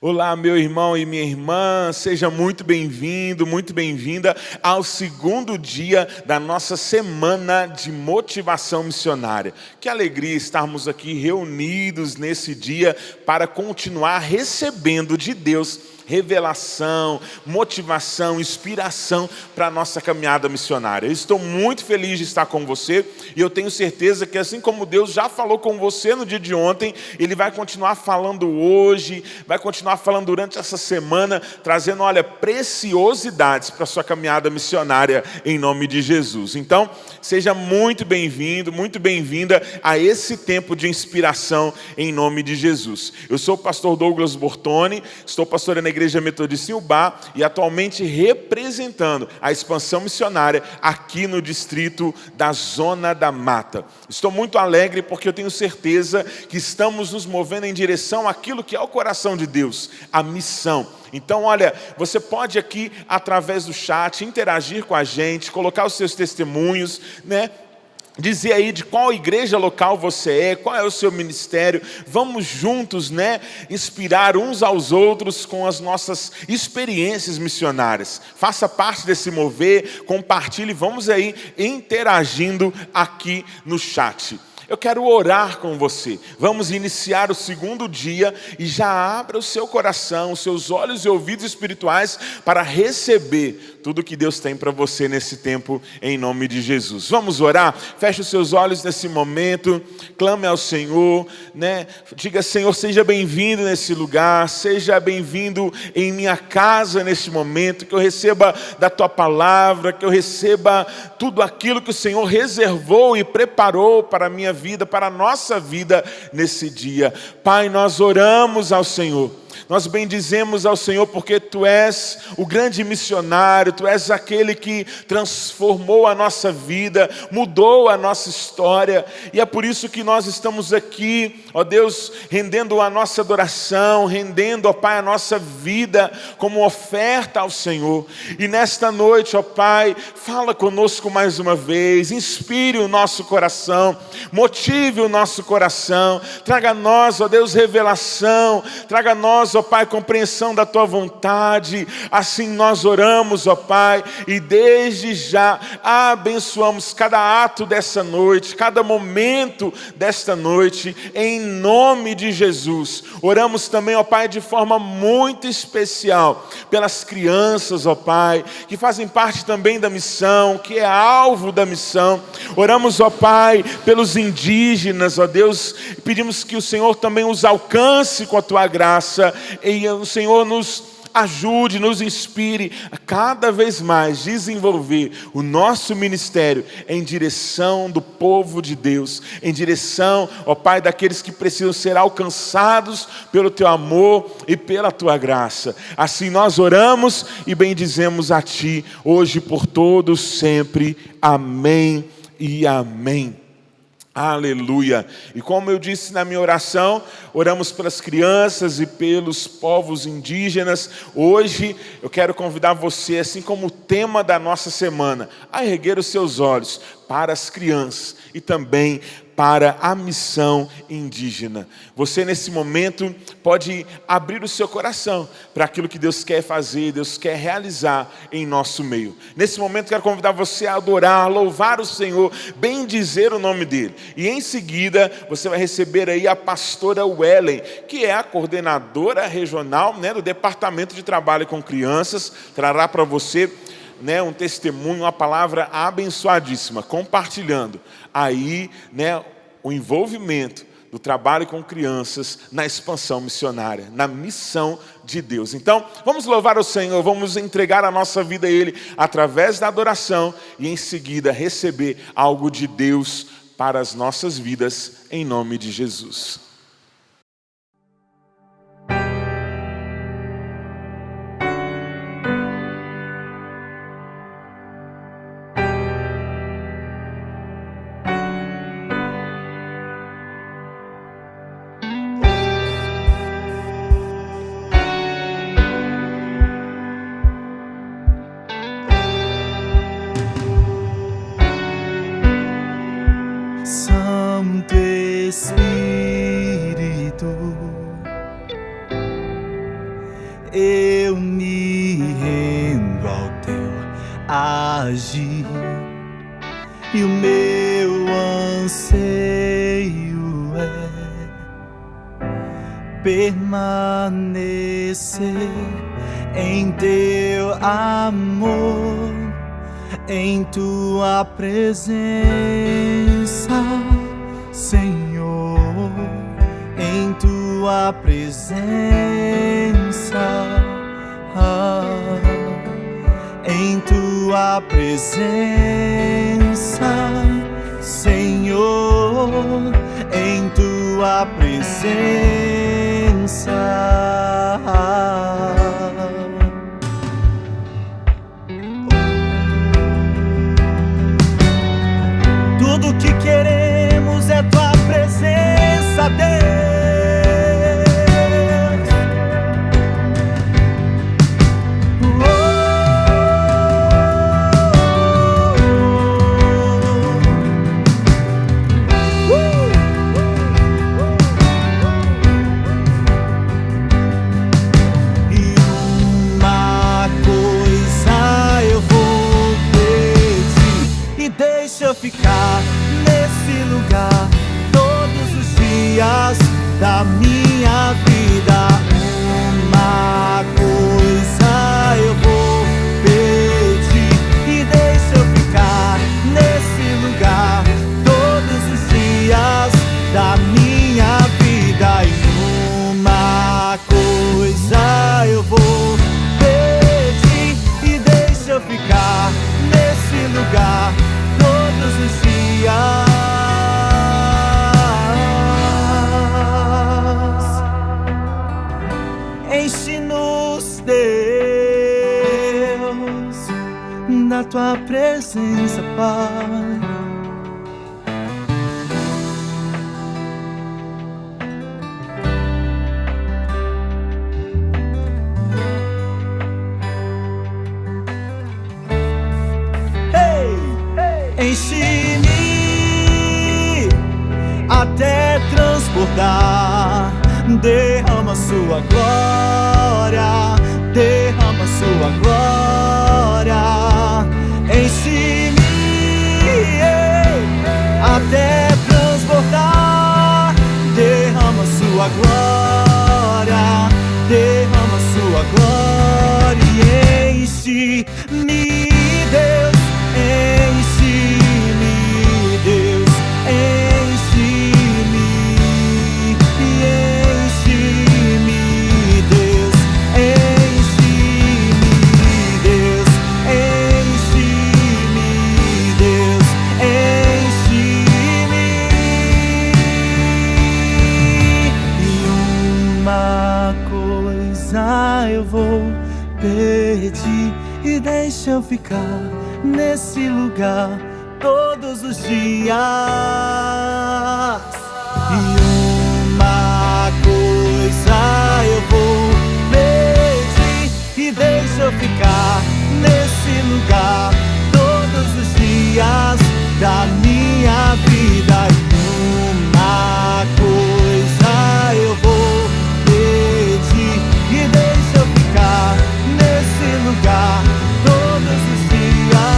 Olá, meu irmão e minha irmã, seja muito bem-vindo, muito bem-vinda ao segundo dia da nossa semana de motivação missionária. Que alegria estarmos aqui reunidos nesse dia para continuar recebendo de Deus revelação, motivação, inspiração para a nossa caminhada missionária. Eu estou muito feliz de estar com você e eu tenho certeza que assim como Deus já falou com você no dia de ontem, Ele vai continuar falando hoje, vai continuar falando durante essa semana, trazendo, preciosidades para a sua caminhada missionária em nome de Jesus. Então, seja muito bem-vindo, muito bem-vinda a esse tempo de inspiração em nome de Jesus. Eu sou o pastor Douglas Bortoni, estou pastoreando a Igreja Metodista em Ubá e atualmente representando a expansão missionária aqui no distrito da Zona da Mata. Estou muito alegre porque eu tenho certeza que estamos nos movendo em direção àquilo que é o coração de Deus, a missão. Então, você pode aqui, através do chat, interagir com a gente, colocar os seus testemunhos, dizer aí de qual igreja local você é, qual é o seu ministério. Vamos juntos, inspirar uns aos outros com as nossas experiências missionárias. Faça parte desse mover, compartilhe, vamos aí interagindo aqui no chat. Eu quero orar com você. Vamos iniciar o segundo dia e já abra o seu coração, os seus olhos e ouvidos espirituais para receber tudo que Deus tem para você nesse tempo, em nome de Jesus. Vamos orar? Feche os seus olhos nesse momento, clame ao Senhor, Diga: Senhor, seja bem-vindo nesse lugar, seja bem-vindo em minha casa neste momento, que eu receba da Tua palavra, que eu receba tudo aquilo que o Senhor reservou e preparou para a minha vida, para a nossa vida nesse dia. Pai, nós oramos ao Senhor. Nós bendizemos ao Senhor porque Tu és o grande missionário, Tu és aquele que transformou a nossa vida, mudou a nossa história, e é por isso que nós estamos aqui, ó Deus, rendendo a nossa adoração, rendendo, ó Pai, a nossa vida como oferta ao Senhor. E nesta noite, ó Pai, fala conosco mais uma vez, inspire o nosso coração, motive o nosso coração, traga a nós, ó Deus, revelação, traga a nós, ó Pai, compreensão da Tua vontade. Assim nós oramos, ó Pai, e desde já abençoamos cada ato dessa noite, cada momento desta noite, em nome de Jesus. Oramos também, ó Pai, de forma muito especial pelas crianças, ó Pai, que fazem parte também da missão, que é alvo da missão. Oramos, ó Pai, pelos indígenas, ó Deus, pedimos que o Senhor também os alcance com a Tua graça, e o Senhor nos ajude, nos inspire a cada vez mais desenvolver o nosso ministério em direção do povo de Deus, em direção, ó Pai, daqueles que precisam ser alcançados pelo Teu amor e pela Tua graça. Assim nós oramos e bendizemos a Ti, hoje por todos, sempre. Amém e amém. Aleluia. E como eu disse na minha oração, oramos pelas crianças e pelos povos indígenas. Hoje eu quero convidar você, assim como o tema da nossa semana, a erguer os seus olhos para as crianças e também para a missão indígena. Você nesse momento pode abrir o seu coração para aquilo que Deus quer fazer, Deus quer realizar em nosso meio. Nesse momento quero convidar você a adorar, louvar o Senhor, bendizer o nome dEle. E em seguida você vai receber aí a pastora Wellen, que é a coordenadora regional, do Departamento de Trabalho com Crianças, trará para você um testemunho, uma palavra abençoadíssima, compartilhando aí, o envolvimento do trabalho com crianças na expansão missionária, na missão de Deus. Então, vamos louvar o Senhor, vamos entregar a nossa vida a Ele através da adoração e em seguida receber algo de Deus para as nossas vidas, em nome de Jesus. Santo Espírito eu me rendo ao teu agir, e o meu anseio é permanecer em teu amor, em tua presença, Senhor, em tua presença, em tua presença, Senhor, em tua presença. Tudo que queremos é tua presença, Deus. E uma coisa eu vou pedir, e deixa eu ficar nesse lugar todos os dias da minha vida. Uma coisa eu vou pedir, e deixa eu ficar nesse lugar todos os dias da minha vida. E uma coisa eu vou pedir, e deixa eu ficar nesse lugar todos os dias. Enche-nos, Deus, da tua presença, Pai. Enche-me até transbordar. Derrama sua glória, derrama sua glória. Enche-me até transbordar. Derrama sua glória, derrama sua glória. E enche-me, Deus, enche-me, Deus, enche-me, enche-me, Deus, enche-me, Deus, enche-me, Deus, enche-me. E uma coisa eu vou pedir, e deixa eu ficar nesse lugar todos os dias. E uma coisa eu vou pedir, e deixa eu ficar nesse lugar todos os dias da minha vida. E uma coisa eu vou pedir, e deixa eu ficar nesse lugar todos os dias.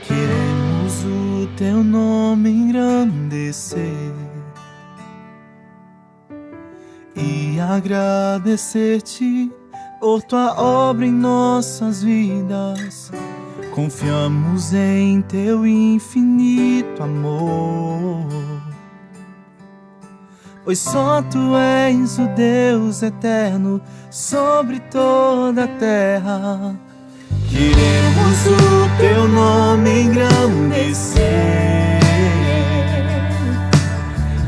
Queremos o teu nome engrandecer e agradecer-te por tua obra em nossas vidas. Confiamos em teu infinito amor, pois só tu és o Deus eterno sobre toda a terra. Queremos o teu nome engrandecer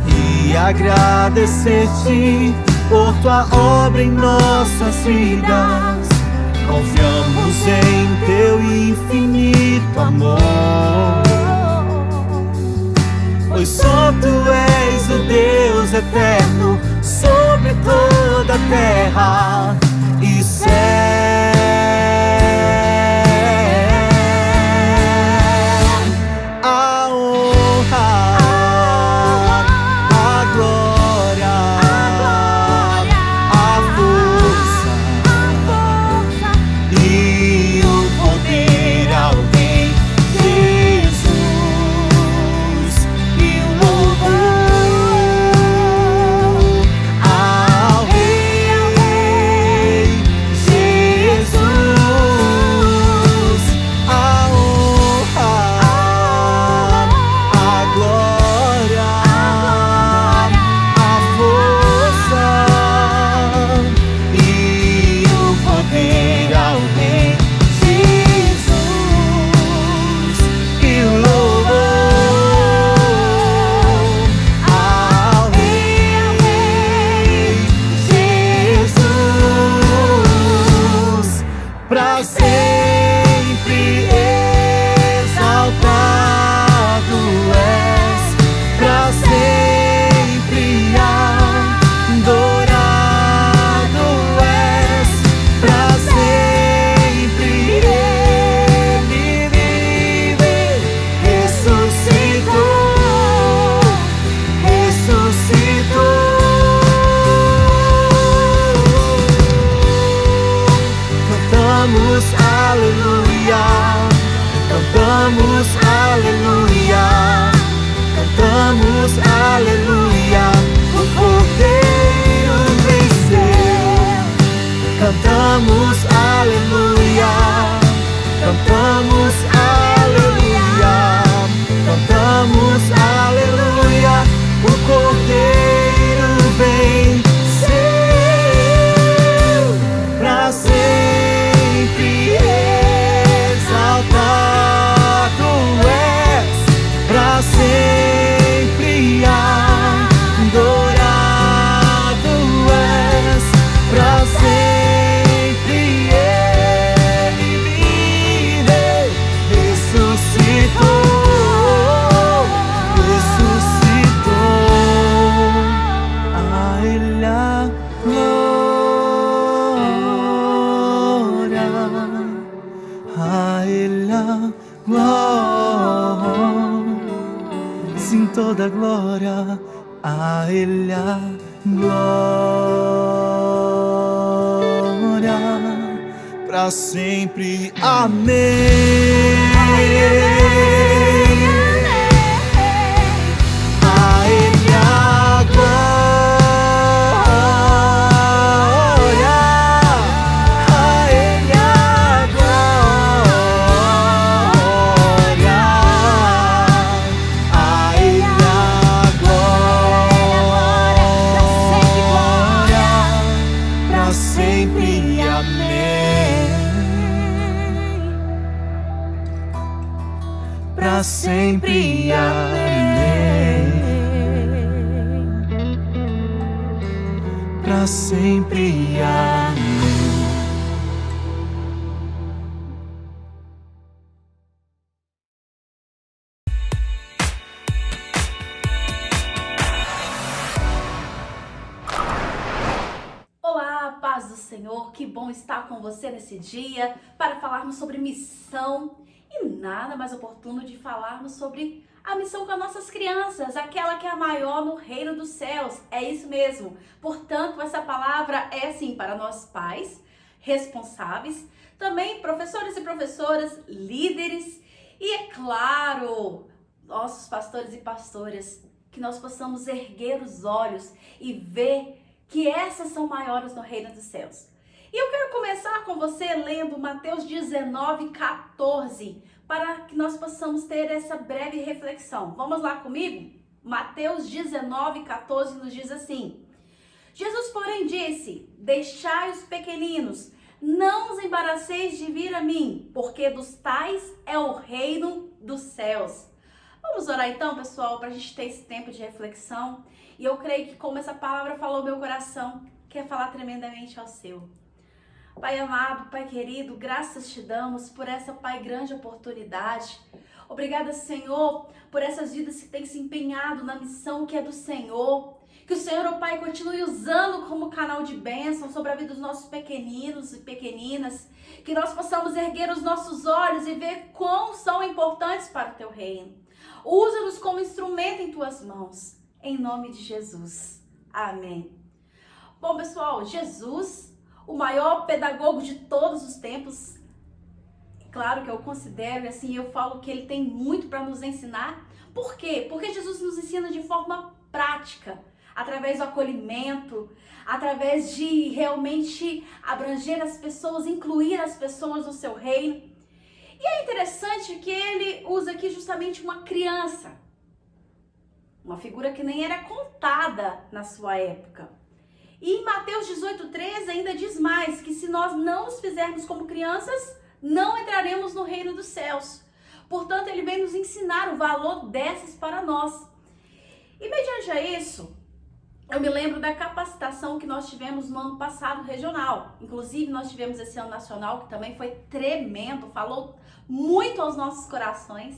e e agradecer-te por tua obra em nossas vidas. Confiamos em teu infinito amor, pois só tu és o Deus eterno sobre toda a terra e céu. A honra, a glória, a força e o poder ao Rei Jesus, e o louvor ao Rei Jesus. A honra, a glória, a força e o poder ao Rei Jesus, e o louvor ao Rei Jesus, pra sempre exaltado és, pra sempre adorado és, pra sempre ele vive, ressuscitou, ressuscitou. Cantamos aleluia, cantamos aleluia, cantamos aleluia, o Cordeiro venceu. Cantamos aleluia, cantamos aleluia, cantamos aleluia, o Cordeiro venceu. Pra sempre exaltado és, pra sempre adorado és, pra sempre ele vive, ressuscitou, ressuscitou. A ele a glória, a ele a glória, sim, toda glória, a ele a glória, pra sempre, amém. A ele a glória, a ele a glória, a ele a glória, pra sempre, amém. Pra sempre, amém. Pra sempre, amém. Olá, paz do Senhor, que bom estar com você nesse dia para falarmos sobre missão e nada mais oportuno de falarmos sobre a missão com as nossas crianças, aquela que é a maior no reino dos céus, é isso mesmo. Portanto, essa palavra é assim para nós pais, responsáveis, também professores e professoras, líderes e, é claro, nossos pastores e pastoras, que nós possamos erguer os olhos e ver que essas são maiores no reino dos céus. E eu quero começar com você lendo Mateus 19:14, para que nós possamos ter essa breve reflexão. Vamos lá comigo? Mateus 19:14 nos diz assim: Jesus, porém, disse: deixai os pequeninos, não os embaraceis de vir a mim, porque dos tais é o reino dos céus. Vamos orar então, pessoal, para a gente ter esse tempo de reflexão. E eu creio que como essa palavra falou ao meu coração, quer falar tremendamente ao seu. Pai amado, Pai querido, graças te damos por essa, Pai, grande oportunidade. Obrigada, Senhor, por essas vidas que têm se empenhado na missão que é do Senhor. Que o Senhor, ó Pai, continue usando como canal de bênção sobre a vida dos nossos pequeninos e pequeninas. Que nós possamos erguer os nossos olhos e ver quão são importantes para o Teu reino. Usa-nos como instrumento em Tuas mãos. Em nome de Jesus. Amém. Bom, pessoal, Jesus, o maior pedagogo de todos os tempos, claro que eu considero, assim, eu falo que ele tem muito para nos ensinar. Por quê? Porque Jesus nos ensina de forma prática, através do acolhimento, através de realmente abranger as pessoas, incluir as pessoas no seu reino. E é interessante que ele usa aqui justamente uma criança, uma figura que nem era contada na sua época. E em Mateus 18:13 ainda diz mais, que se nós não nos fizermos como crianças, não entraremos no reino dos céus. Portanto, ele vem nos ensinar o valor dessas para nós. E mediante a isso, eu me lembro da capacitação que nós tivemos no ano passado regional. Inclusive, nós tivemos esse ano nacional, que também foi tremendo, falou muito aos nossos corações.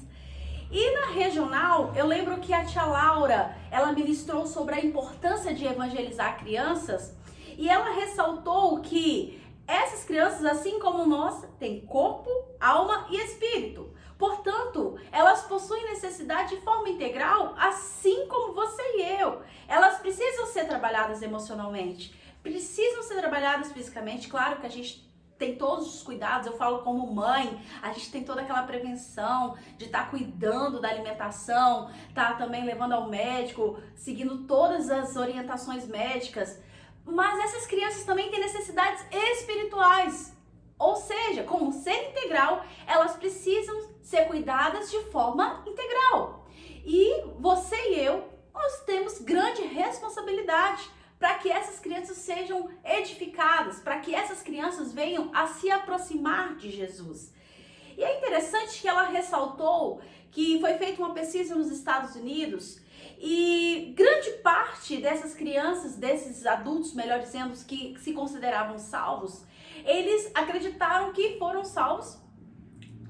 E na regional, eu lembro que a tia Laura, ela ministrou sobre a importância de evangelizar crianças. E ela ressaltou que essas crianças, assim como nós, têm corpo, alma e espírito. Portanto, elas possuem necessidade de forma integral, assim como você e eu. Elas precisam ser trabalhadas emocionalmente, precisam ser trabalhadas fisicamente. Claro que a gente tem todos os cuidados, eu falo como mãe, a gente tem toda aquela prevenção de estar cuidando da alimentação, tá também levando ao médico, seguindo todas as orientações médicas. Mas essas crianças também têm necessidades espirituais. Ou seja, como ser integral, elas precisam ser cuidadas de forma integral. E você e eu, nós temos grande responsabilidade para que essas crianças sejam edificadas, para que essas crianças venham a se aproximar de Jesus. E é interessante que ela ressaltou que foi feita uma pesquisa nos Estados Unidos e grande parte dessas crianças, desses adultos, melhor dizendo, que se consideravam salvos, eles acreditaram que foram salvos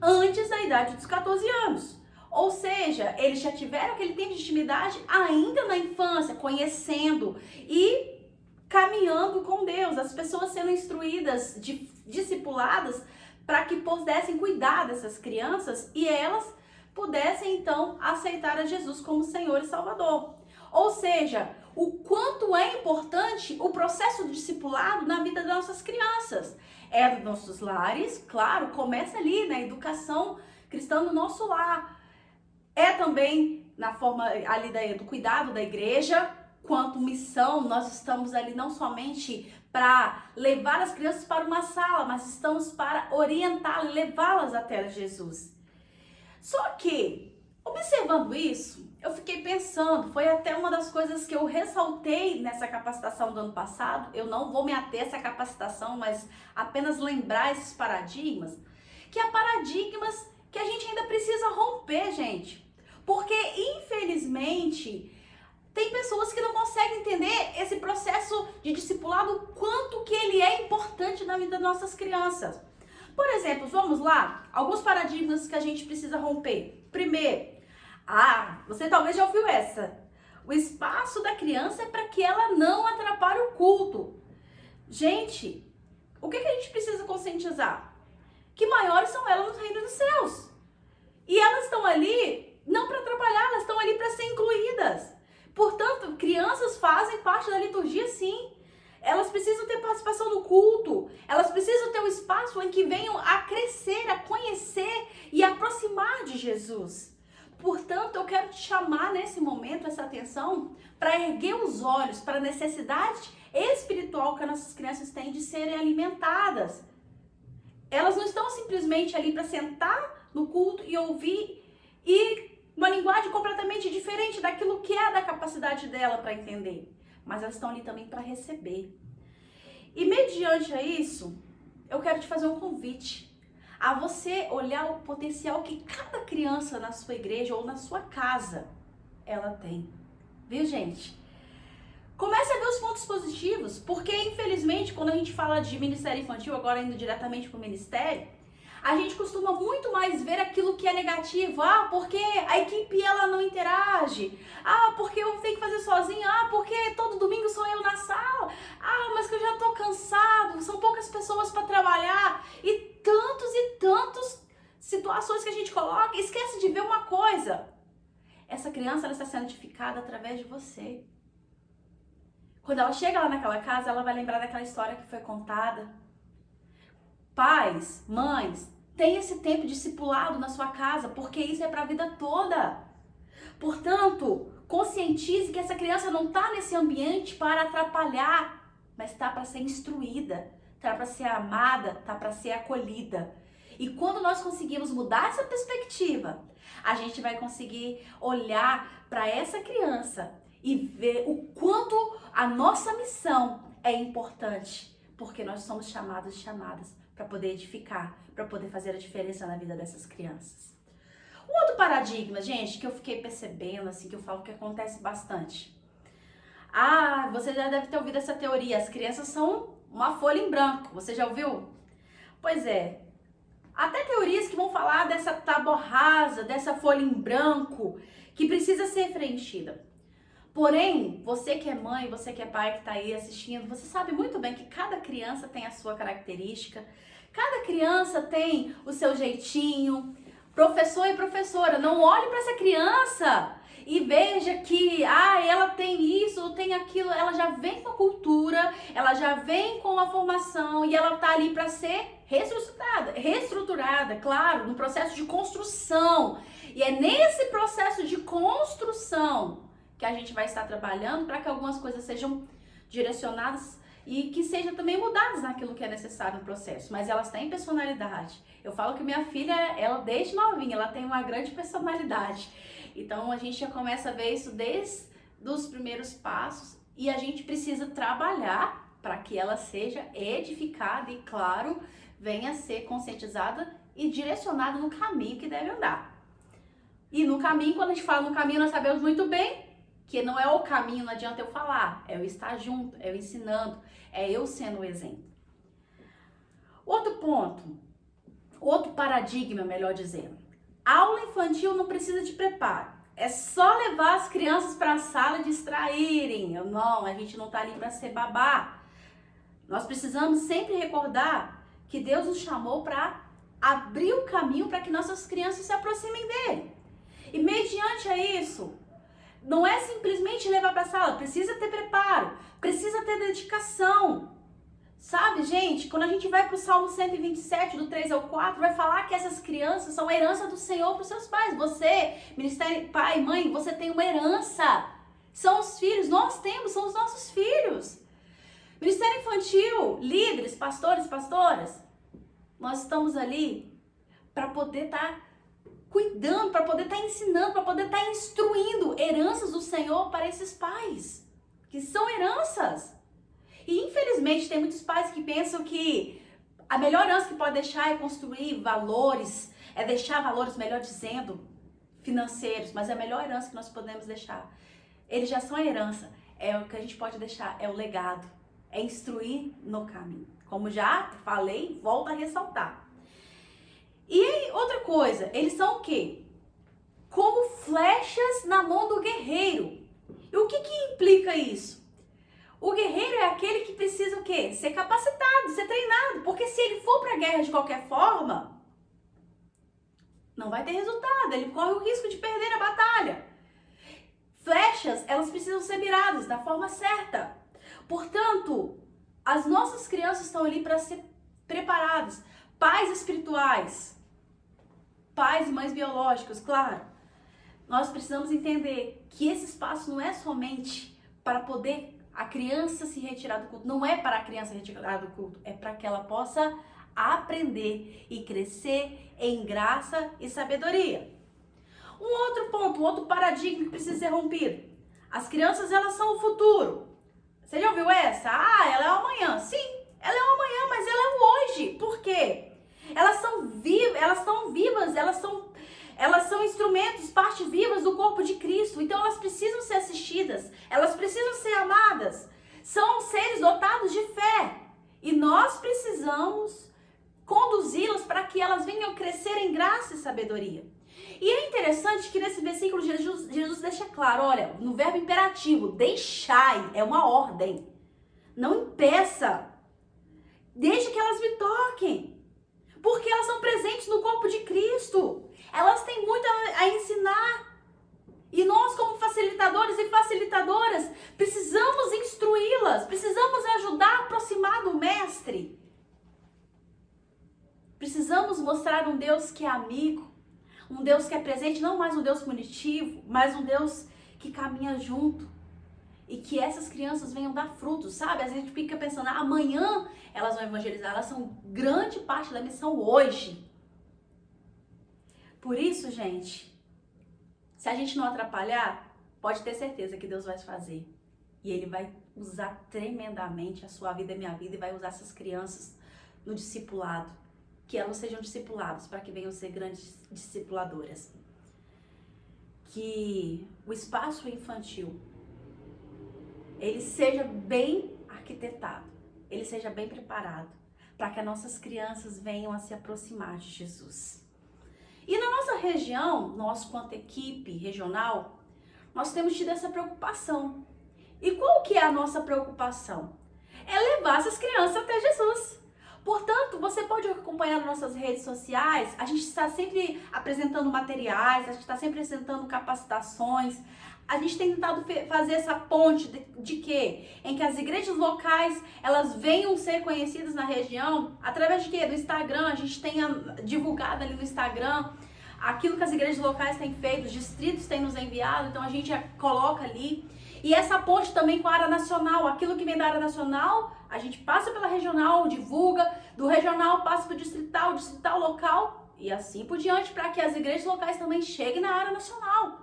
antes da idade dos 14 anos. Ou seja, eles já tiveram aquele tempo de intimidade ainda na infância, conhecendo e caminhando com Deus. As pessoas sendo instruídas, discipuladas, para que pudessem cuidar dessas crianças e elas pudessem então aceitar a Jesus como Senhor e Salvador. Ou seja, o quanto é importante o processo de discipulado na vida das nossas crianças. É dos nossos lares, claro, começa ali na educação cristã no nosso lar. É também na forma ali do cuidado da igreja, quanto missão, nós estamos ali não somente para levar as crianças para uma sala, mas estamos para orientá-las, levá-las até Jesus. Só que, observando isso, eu fiquei pensando, foi até uma das coisas que eu ressaltei nessa capacitação do ano passado. Eu não vou me ater a essa capacitação, mas apenas lembrar esses paradigmas, que há paradigmas que a gente ainda precisa romper, gente. Porque, infelizmente, tem pessoas que não conseguem entender esse processo de discipulado, quanto que ele é importante na vida das nossas crianças. Por exemplo, vamos lá, alguns paradigmas que a gente precisa romper. Primeiro, você talvez já ouviu essa. O espaço da criança é para que ela não atrapalhe o culto. Gente, o que a gente precisa conscientizar? Que maiores são elas no reino dos céus. E elas estão ali não para atrapalhar, elas estão ali para ser incluídas. Portanto, crianças fazem parte da liturgia, sim. Elas precisam ter participação no culto. Elas precisam ter um espaço em que venham a crescer, a conhecer e aproximar de Jesus. Portanto, eu quero te chamar nesse momento, essa atenção, para erguer os olhos para a necessidade espiritual que as nossas crianças têm de serem alimentadas. Elas não estão simplesmente ali para sentar no culto e ouvir e uma linguagem completamente diferente daquilo que é da capacidade dela para entender. Mas elas estão ali também para receber. E mediante a isso, eu quero te fazer um convite a você olhar o potencial que cada criança na sua igreja ou na sua casa, ela tem. Viu, gente? Comece a ver os pontos positivos, porque infelizmente quando a gente fala de ministério infantil, agora indo diretamente para o ministério, a gente costuma muito mais ver aquilo que é negativo. Ah, porque a equipe ela não interage. Ah, porque eu tenho que fazer sozinho. Ah, porque todo domingo sou eu na sala. Ah, mas que eu já tô cansado. São poucas pessoas para trabalhar. E tantas situações que a gente coloca. Esquece de ver uma coisa. Essa criança ela está sendo edificada através de você. Quando ela chega lá naquela casa, ela vai lembrar daquela história que foi contada. Pais, mães, tenha esse tempo discipulado na sua casa, porque isso é para a vida toda. Portanto, conscientize que essa criança não está nesse ambiente para atrapalhar, mas está para ser instruída, está para ser amada, está para ser acolhida. E quando nós conseguimos mudar essa perspectiva, a gente vai conseguir olhar para essa criança e ver o quanto a nossa missão é importante, porque nós somos chamados e chamadas para poder edificar, para poder fazer a diferença na vida dessas crianças. Um outro paradigma, gente, que eu fiquei percebendo, assim, que eu falo que acontece bastante. Ah, você já deve ter ouvido essa teoria, as crianças são uma folha em branco, você já ouviu? Pois é, até teorias que vão falar dessa tábua rasa, dessa folha em branco, que precisa ser preenchida. Porém, você que é mãe, você que é pai que está aí assistindo, você sabe muito bem que cada criança tem a sua característica, cada criança tem o seu jeitinho. Professor e professora, não olhe para essa criança e veja que ela tem isso ou tem aquilo, ela já vem com a cultura, ela já vem com a formação e ela está ali para ser reestruturada, claro, no processo de construção. E é nesse processo de construção que a gente vai estar trabalhando para que algumas coisas sejam direcionadas e que sejam também mudadas naquilo que é necessário no processo. Mas elas têm personalidade. Eu falo que minha filha, ela desde novinha, ela tem uma grande personalidade. Então a gente já começa a ver isso desde os primeiros passos e a gente precisa trabalhar para que ela seja edificada e, claro, venha a ser conscientizada e direcionada no caminho que deve andar. E no caminho, quando a gente fala no caminho, nós sabemos muito bem que não é o caminho, não adianta eu falar, é eu estar junto, é eu ensinando, é eu sendo o exemplo. Outro ponto, outro paradigma, melhor dizendo. Aula infantil não precisa de preparo, é só levar as crianças para a sala e distraírem. Não, a gente não está ali para ser babá. Nós precisamos sempre recordar que Deus nos chamou para abrir o caminho para que nossas crianças se aproximem dele. E mediante a isso, não é simplesmente levar para a sala, precisa ter preparo, precisa ter dedicação. Sabe, gente, quando a gente vai para o Salmo 127, do 3 ao 4, vai falar que essas crianças são a herança do Senhor para os seus pais. Você, ministério, pai, mãe, você tem uma herança. São os filhos, nós temos, são os nossos filhos. Ministério infantil, líderes, pastores, pastoras, nós estamos ali para poder estar cuidando, para poder estar ensinando, para poder estar instruindo heranças do Senhor para esses pais, que são heranças. E infelizmente tem muitos pais que pensam que a melhor herança que pode deixar é construir valores, é deixar valores, melhor dizendo, financeiros, mas a melhor herança que nós podemos deixar, eles já são a herança, é o que a gente pode deixar, é o legado, é instruir no caminho. Como já falei, volto a ressaltar. E outra coisa, eles são o quê? Como flechas na mão do guerreiro. E o que implica isso? O guerreiro é aquele que precisa o quê? Ser capacitado, ser treinado. Porque se ele for para a guerra de qualquer forma, não vai ter resultado. Ele corre o risco de perder a batalha. Flechas, elas precisam ser miradas da forma certa. Portanto, as nossas crianças estão ali para ser preparadas. Pais espirituais, pais e mães biológicos, claro. Nós precisamos entender que esse espaço não é somente para poder a criança se retirar do culto. Não é para a criança retirar do culto, é para que ela possa aprender e crescer em graça e sabedoria. Um outro ponto, um outro paradigma que precisa ser rompido. As crianças, elas são o futuro. Você já ouviu essa? Ela é o amanhã. Sim, ela é o amanhã, mas ela é o hoje. Por quê? Elas são vivas, elas são instrumentos, partes vivas do corpo de Cristo. Então elas precisam ser assistidas, elas precisam ser amadas. São seres dotados de fé. E nós precisamos conduzi-las para que elas venham crescer em graça e sabedoria. E é interessante que nesse versículo Jesus deixa claro, olha, no verbo imperativo, deixai, é uma ordem. Não impeça. Deixe que elas me toquem. Porque elas são presentes no corpo de Cristo. Elas têm muito a ensinar. E nós, como facilitadores e facilitadoras, precisamos instruí-las, precisamos ajudar a aproximar do Mestre. Precisamos mostrar um Deus que é amigo, um Deus que é presente, não mais um Deus punitivo, mas um Deus que caminha junto. E que essas crianças venham dar frutos, sabe? A gente fica pensando, amanhã elas vão evangelizar, elas são grande parte da missão hoje. Por isso, gente, se a gente não atrapalhar, pode ter certeza que Deus vai fazer. E Ele vai usar tremendamente a sua vida e a minha vida e vai usar essas crianças no discipulado. Que elas sejam discipulados para que venham ser grandes discipuladoras. Que o espaço infantil, ele seja bem arquitetado, ele seja bem preparado para que as nossas crianças venham a se aproximar de Jesus. E na nossa região, nós quanto equipe regional, nós temos tido essa preocupação. E qual que é a nossa preocupação? É levar essas crianças até Jesus. Portanto, você pode acompanhar nas nossas redes sociais, a gente está sempre apresentando materiais, a gente está sempre apresentando capacitações, a gente tem tentado fazer essa ponte de quê? Em que as igrejas locais, elas venham ser conhecidas na região, através de quê? Do Instagram, a gente tem divulgado ali no Instagram aquilo que as igrejas locais têm feito, os distritos têm nos enviado, então a gente coloca ali. E essa ponte também com a área nacional, aquilo que vem da área nacional, a gente passa pela regional, divulga, do regional passa para o distrital local e assim por diante, para que as igrejas locais também cheguem na área nacional.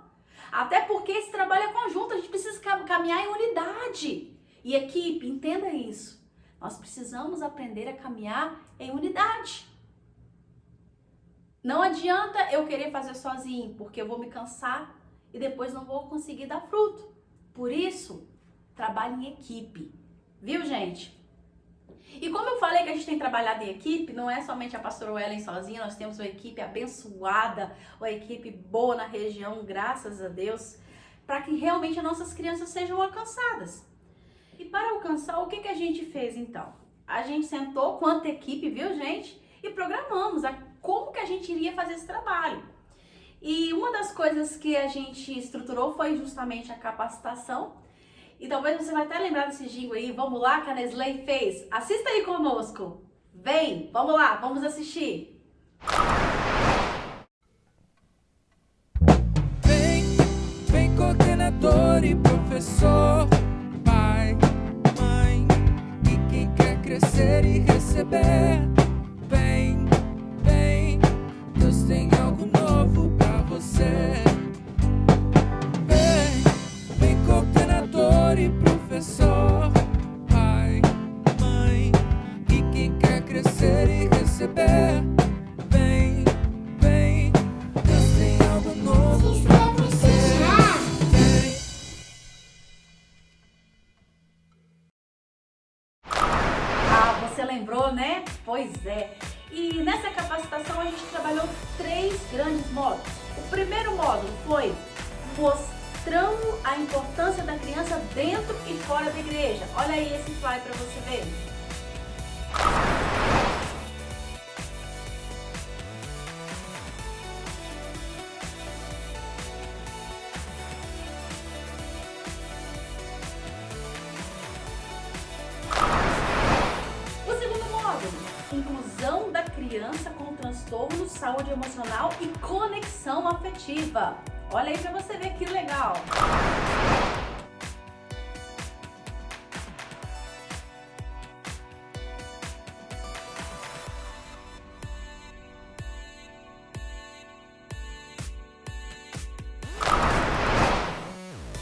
Até porque esse trabalho é conjunto, a gente precisa caminhar em unidade. E equipe, entenda isso. Nós precisamos aprender a caminhar em unidade. Não adianta eu querer fazer sozinho, porque eu vou me cansar e depois não vou conseguir dar fruto. Por isso, trabalhe em equipe. Viu, gente? E como eu falei que a gente tem trabalhado em equipe, não é somente a pastora Ellen sozinha, nós temos uma equipe abençoada, uma equipe boa na região, graças a Deus, para que realmente as nossas crianças sejam alcançadas. E para alcançar, o que a gente fez então? A gente sentou quanto equipe, viu, gente? E programamos como que a gente iria fazer esse trabalho. E uma das coisas que a gente estruturou foi justamente a capacitação. E talvez você vai até lembrar desse jingle aí, vamos lá, que a Nesley fez. Assista aí conosco. Vem, vamos lá, vamos assistir. Vem coordenador e professor, pai, mãe, e quem quer crescer e receber. Vem, Deus tem algo novo pra você. Vem coordenador e professor, pai, mãe, e quem quer crescer e receber. Vem, Deus tem algo novo pra você. Você lembrou, né? Pois é. E nessa capacitação a gente trabalhou 3 grandes módulos. O primeiro módulo foi mostrando a importância da criança dentro e fora da igreja. Olha aí esse slide para você ver. O segundo módulo, inclusão da criança com transtorno, saúde emocional e conexão afetiva. Olha aí para você ver que legal.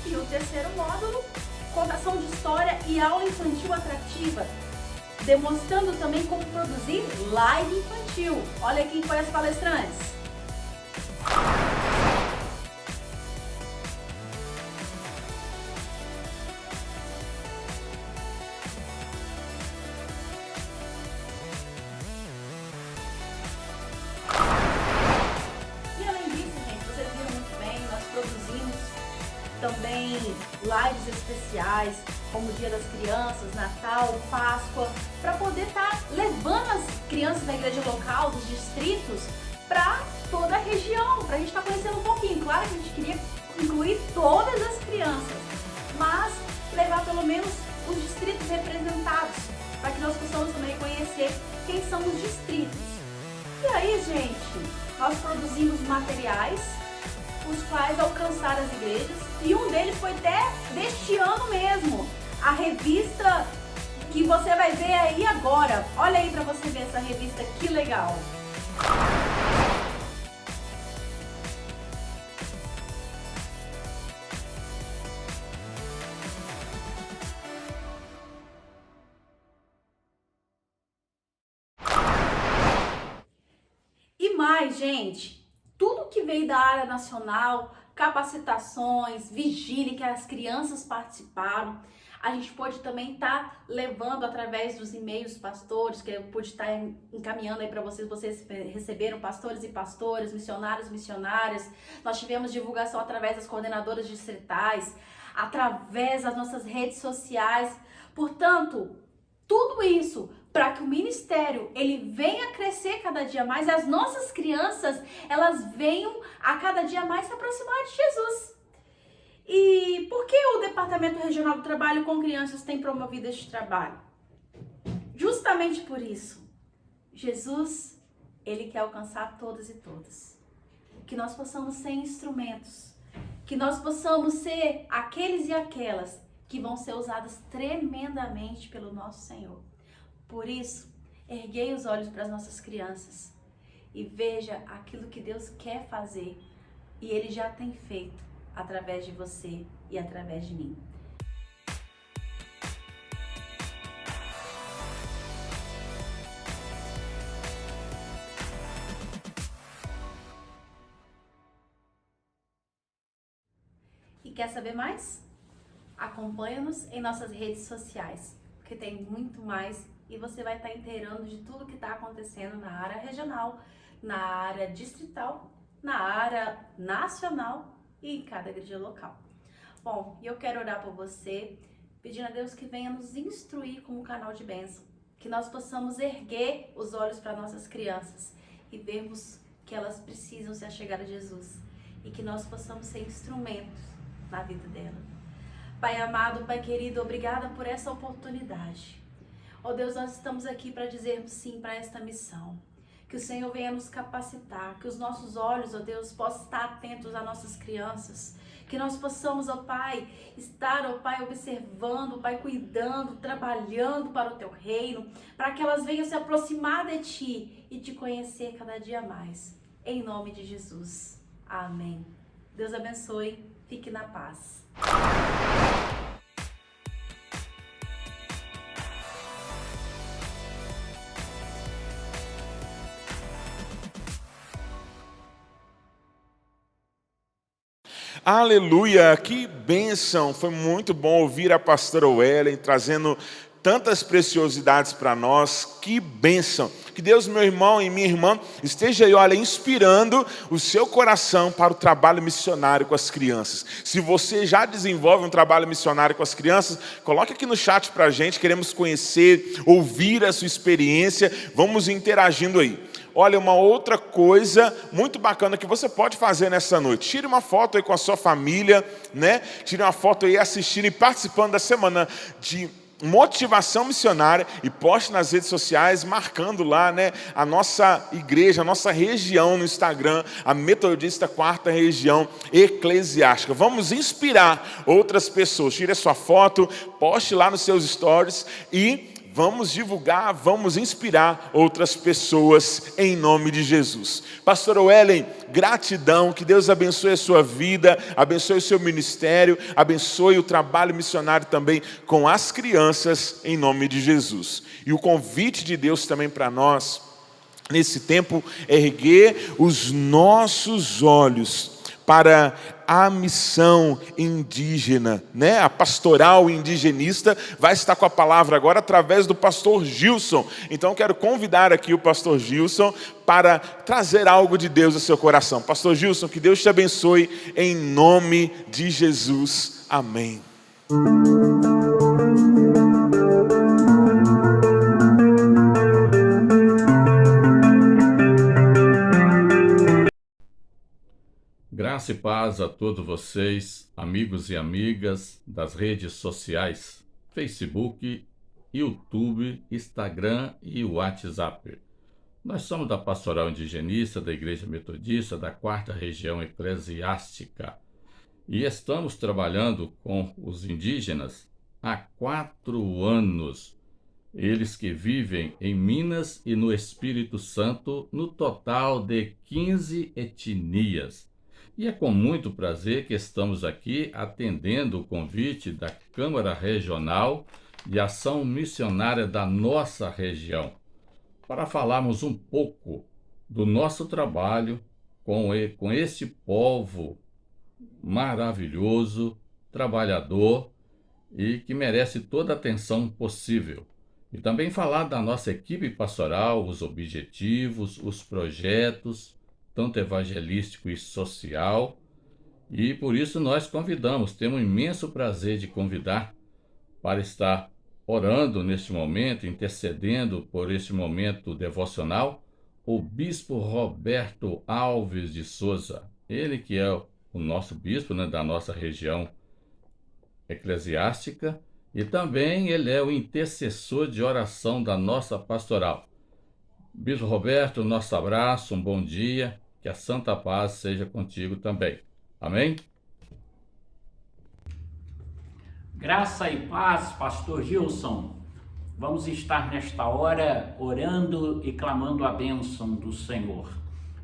E o terceiro módulo, contação de história e aula infantil atrativa. demonstrando também como produzir live infantil. Olha quem foi as palestrantes. E além disso, gente, vocês viram muito bem, nós produzimos também lives especiais, como o Dia das Crianças, Natal, Páscoa, para poder estar levando as crianças da igreja local, dos distritos, para toda a região, para a gente estar conhecendo um pouquinho. Claro que a gente queria incluir todas as crianças, mas levar pelo menos os distritos representados, para que nós possamos também conhecer quem são os distritos. E aí, gente, nós produzimos materiais, os quais alcançaram as igrejas, e um deles foi até deste ano mesmo, a revista que você vai ver aí agora. Olha aí para você ver essa revista, que legal! E mais, gente, tudo que veio da área nacional, capacitações, vigília que as crianças participaram, a gente pode também estar levando através dos e-mails pastores, que eu pude estar encaminhando aí para vocês. Vocês receberam pastores e pastoras, missionários, missionárias. Nós tivemos divulgação através das coordenadoras distritais, através das nossas redes sociais. Portanto, tudo isso para que o ministério ele venha crescer cada dia mais e as nossas crianças elas venham a cada dia mais se aproximar de Jesus. E por que o Departamento Regional do Trabalho com Crianças tem promovido este trabalho? Justamente por isso. Jesus, ele quer alcançar todas e todas. Que nós possamos ser instrumentos. Que nós possamos ser aqueles e aquelas que vão ser usadas tremendamente pelo nosso Senhor. Por isso, erguei os olhos para as nossas crianças e veja aquilo que Deus quer fazer e Ele já tem feito através de você e através de mim. E quer saber mais? Acompanha-nos em nossas redes sociais, porque tem muito mais e você vai estar inteirando de tudo que está acontecendo na área regional, na área distrital, na área nacional e em cada igreja local. Bom, e eu quero orar por você, pedindo a Deus que venha nos instruir como canal de bênção, que nós possamos erguer os olhos para nossas crianças e vermos que elas precisam se achegar a Jesus e que nós possamos ser instrumentos na vida dela. Pai amado, Pai querido, obrigada por essa oportunidade. Ó Deus, nós estamos aqui para dizermos sim para esta missão. Que o Senhor venha nos capacitar, que os nossos olhos, ó Deus, possam estar atentos às nossas crianças. Que nós possamos, ó Pai, estar, ó Pai, observando, ó Pai, cuidando, trabalhando para o Teu reino, para que elas venham se aproximar de Ti e Te conhecer cada dia mais. Em nome de Jesus. Amém. Deus abençoe. Fique na paz. Aleluia, que bênção, foi muito bom ouvir a pastora Wellen trazendo tantas preciosidades para nós, que bênção. Que Deus, meu irmão e minha irmã, esteja aí, olha, inspirando o seu coração para o trabalho missionário com as crianças. Se você já desenvolve um trabalho missionário com as crianças, coloque aqui no chat para a gente, queremos conhecer, ouvir a sua experiência, vamos interagindo aí. Olha, uma outra coisa muito bacana que você pode fazer nessa noite. Tire uma foto aí com a sua família, né? Tire uma foto aí assistindo e participando da semana de motivação missionária e poste nas redes sociais, marcando lá, né, a nossa igreja, a nossa região no Instagram, a Metodista Quarta Região Eclesiástica. Vamos inspirar outras pessoas. Tire a sua foto, poste lá nos seus stories e vamos divulgar, vamos inspirar outras pessoas em nome de Jesus. Pastora Wellen, gratidão, que Deus abençoe a sua vida, abençoe o seu ministério, abençoe o trabalho missionário também com as crianças em nome de Jesus. E o convite de Deus também para nós, nesse tempo, é erguer os nossos olhos para a missão indígena, né? A pastoral indigenista vai estar com a palavra agora através do pastor Gilson. Então quero convidar aqui o pastor Gilson para trazer algo de Deus ao seu coração. Pastor Gilson, que Deus te abençoe em nome de Jesus. Amém. Graça e paz a todos vocês, amigos e amigas das redes sociais, Facebook, YouTube, Instagram e WhatsApp. Nós somos da Pastoral Indigenista da Igreja Metodista da 4ª Região Eclesiástica e estamos trabalhando com os indígenas há 4 anos. Eles que vivem em Minas e no Espírito Santo, no total de 15 etnias. E é com muito prazer que estamos aqui atendendo o convite da Câmara Regional de Ação Missionária da nossa região, para falarmos um pouco do nosso trabalho com este povo maravilhoso, trabalhador e que merece toda a atenção possível. E também falar da nossa equipe pastoral, os objetivos, os projetos, tanto evangelístico e social, e por isso nós convidamos, temos um imenso prazer de convidar para estar orando neste momento, intercedendo por este momento devocional, o Bispo Roberto Alves de Souza, ele que é o nosso bispo, né, da nossa região eclesiástica, e também ele é o intercessor de oração da nossa pastoral. Bispo Roberto, nosso abraço, um bom dia, que a santa paz seja contigo também. Amém? Graça e paz, pastor Gilson. Vamos estar nesta hora orando e clamando a bênção do Senhor.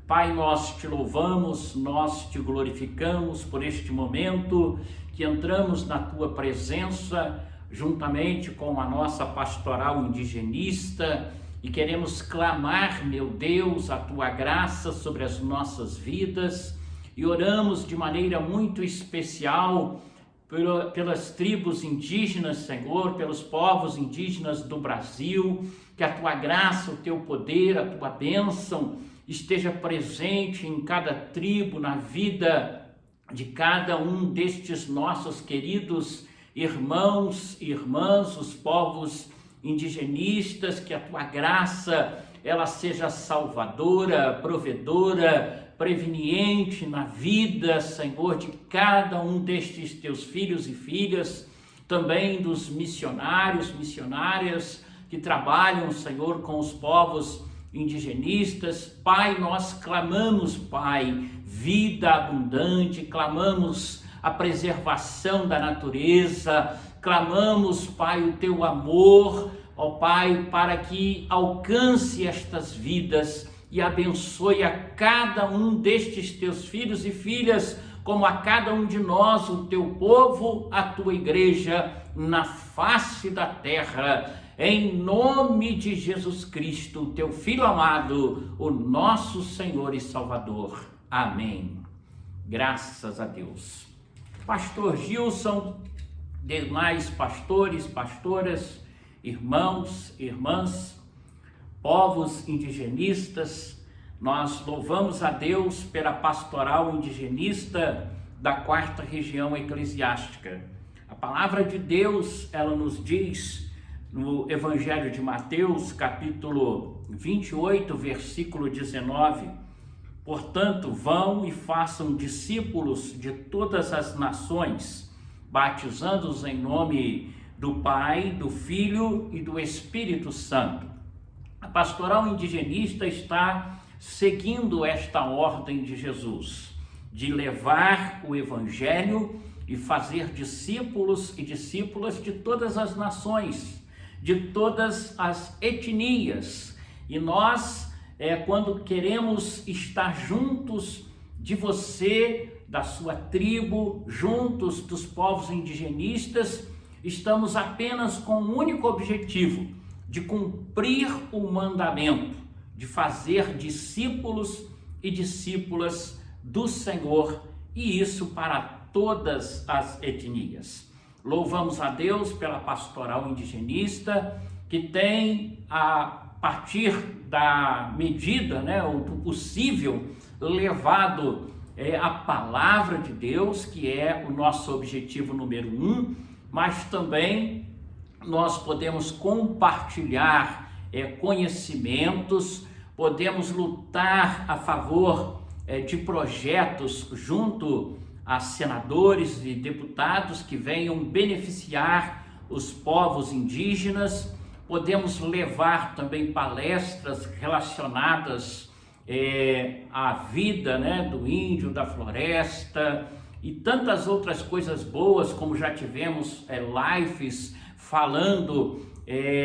Pai, nós te louvamos, nós te glorificamos por este momento que entramos na tua presença, juntamente com a nossa pastoral indigenista, e queremos clamar, meu Deus, a tua graça sobre as nossas vidas, e oramos de maneira muito especial pelas tribos indígenas, Senhor, pelos povos indígenas do Brasil, que a tua graça, o teu poder, a tua bênção esteja presente em cada tribo, na vida de cada um destes nossos queridos irmãos e irmãs, os povos indigenistas, que a tua graça, ela seja salvadora, provedora, preveniente na vida, Senhor, de cada um destes teus filhos e filhas, também dos missionários, missionárias que trabalham, Senhor, com os povos indigenistas. Pai, nós clamamos, Pai, vida abundante, clamamos a preservação da natureza, clamamos, Pai, o teu amor, ó Pai, para que alcance estas vidas e abençoe a cada um destes teus filhos e filhas, como a cada um de nós, o teu povo, a tua igreja na face da terra, em nome de Jesus Cristo, o teu Filho amado, o nosso Senhor e Salvador. Amém. Graças a Deus. Pastor Gilson, demais pastores, pastoras, irmãos, irmãs, povos indigenistas, nós louvamos a Deus pela pastoral indigenista da 4ª Região Eclesiástica. A palavra de Deus, ela nos diz no Evangelho de Mateus, capítulo 28, versículo 19, portanto, vão e façam discípulos de todas as nações, batizando-os em nome do Pai, do Filho e do Espírito Santo. A pastoral indigenista está seguindo esta ordem de Jesus, de levar o Evangelho e fazer discípulos e discípulas de todas as nações, de todas as etnias. E nós, quando queremos estar juntos de você, da sua tribo, juntos dos povos indigenistas, estamos apenas com um único objetivo: de cumprir o mandamento, de fazer discípulos e discípulas do Senhor, e isso para todas as etnias. Louvamos a Deus pela pastoral indigenista, que tem, a partir da medida, ou do possível, levado a palavra de Deus, que é o nosso objetivo número 1, mas também nós podemos compartilhar conhecimentos, podemos lutar a favor de projetos junto a senadores e deputados que venham beneficiar os povos indígenas, podemos levar também palestras relacionadas à vida do índio, da floresta e tantas outras coisas boas, como já tivemos lives falando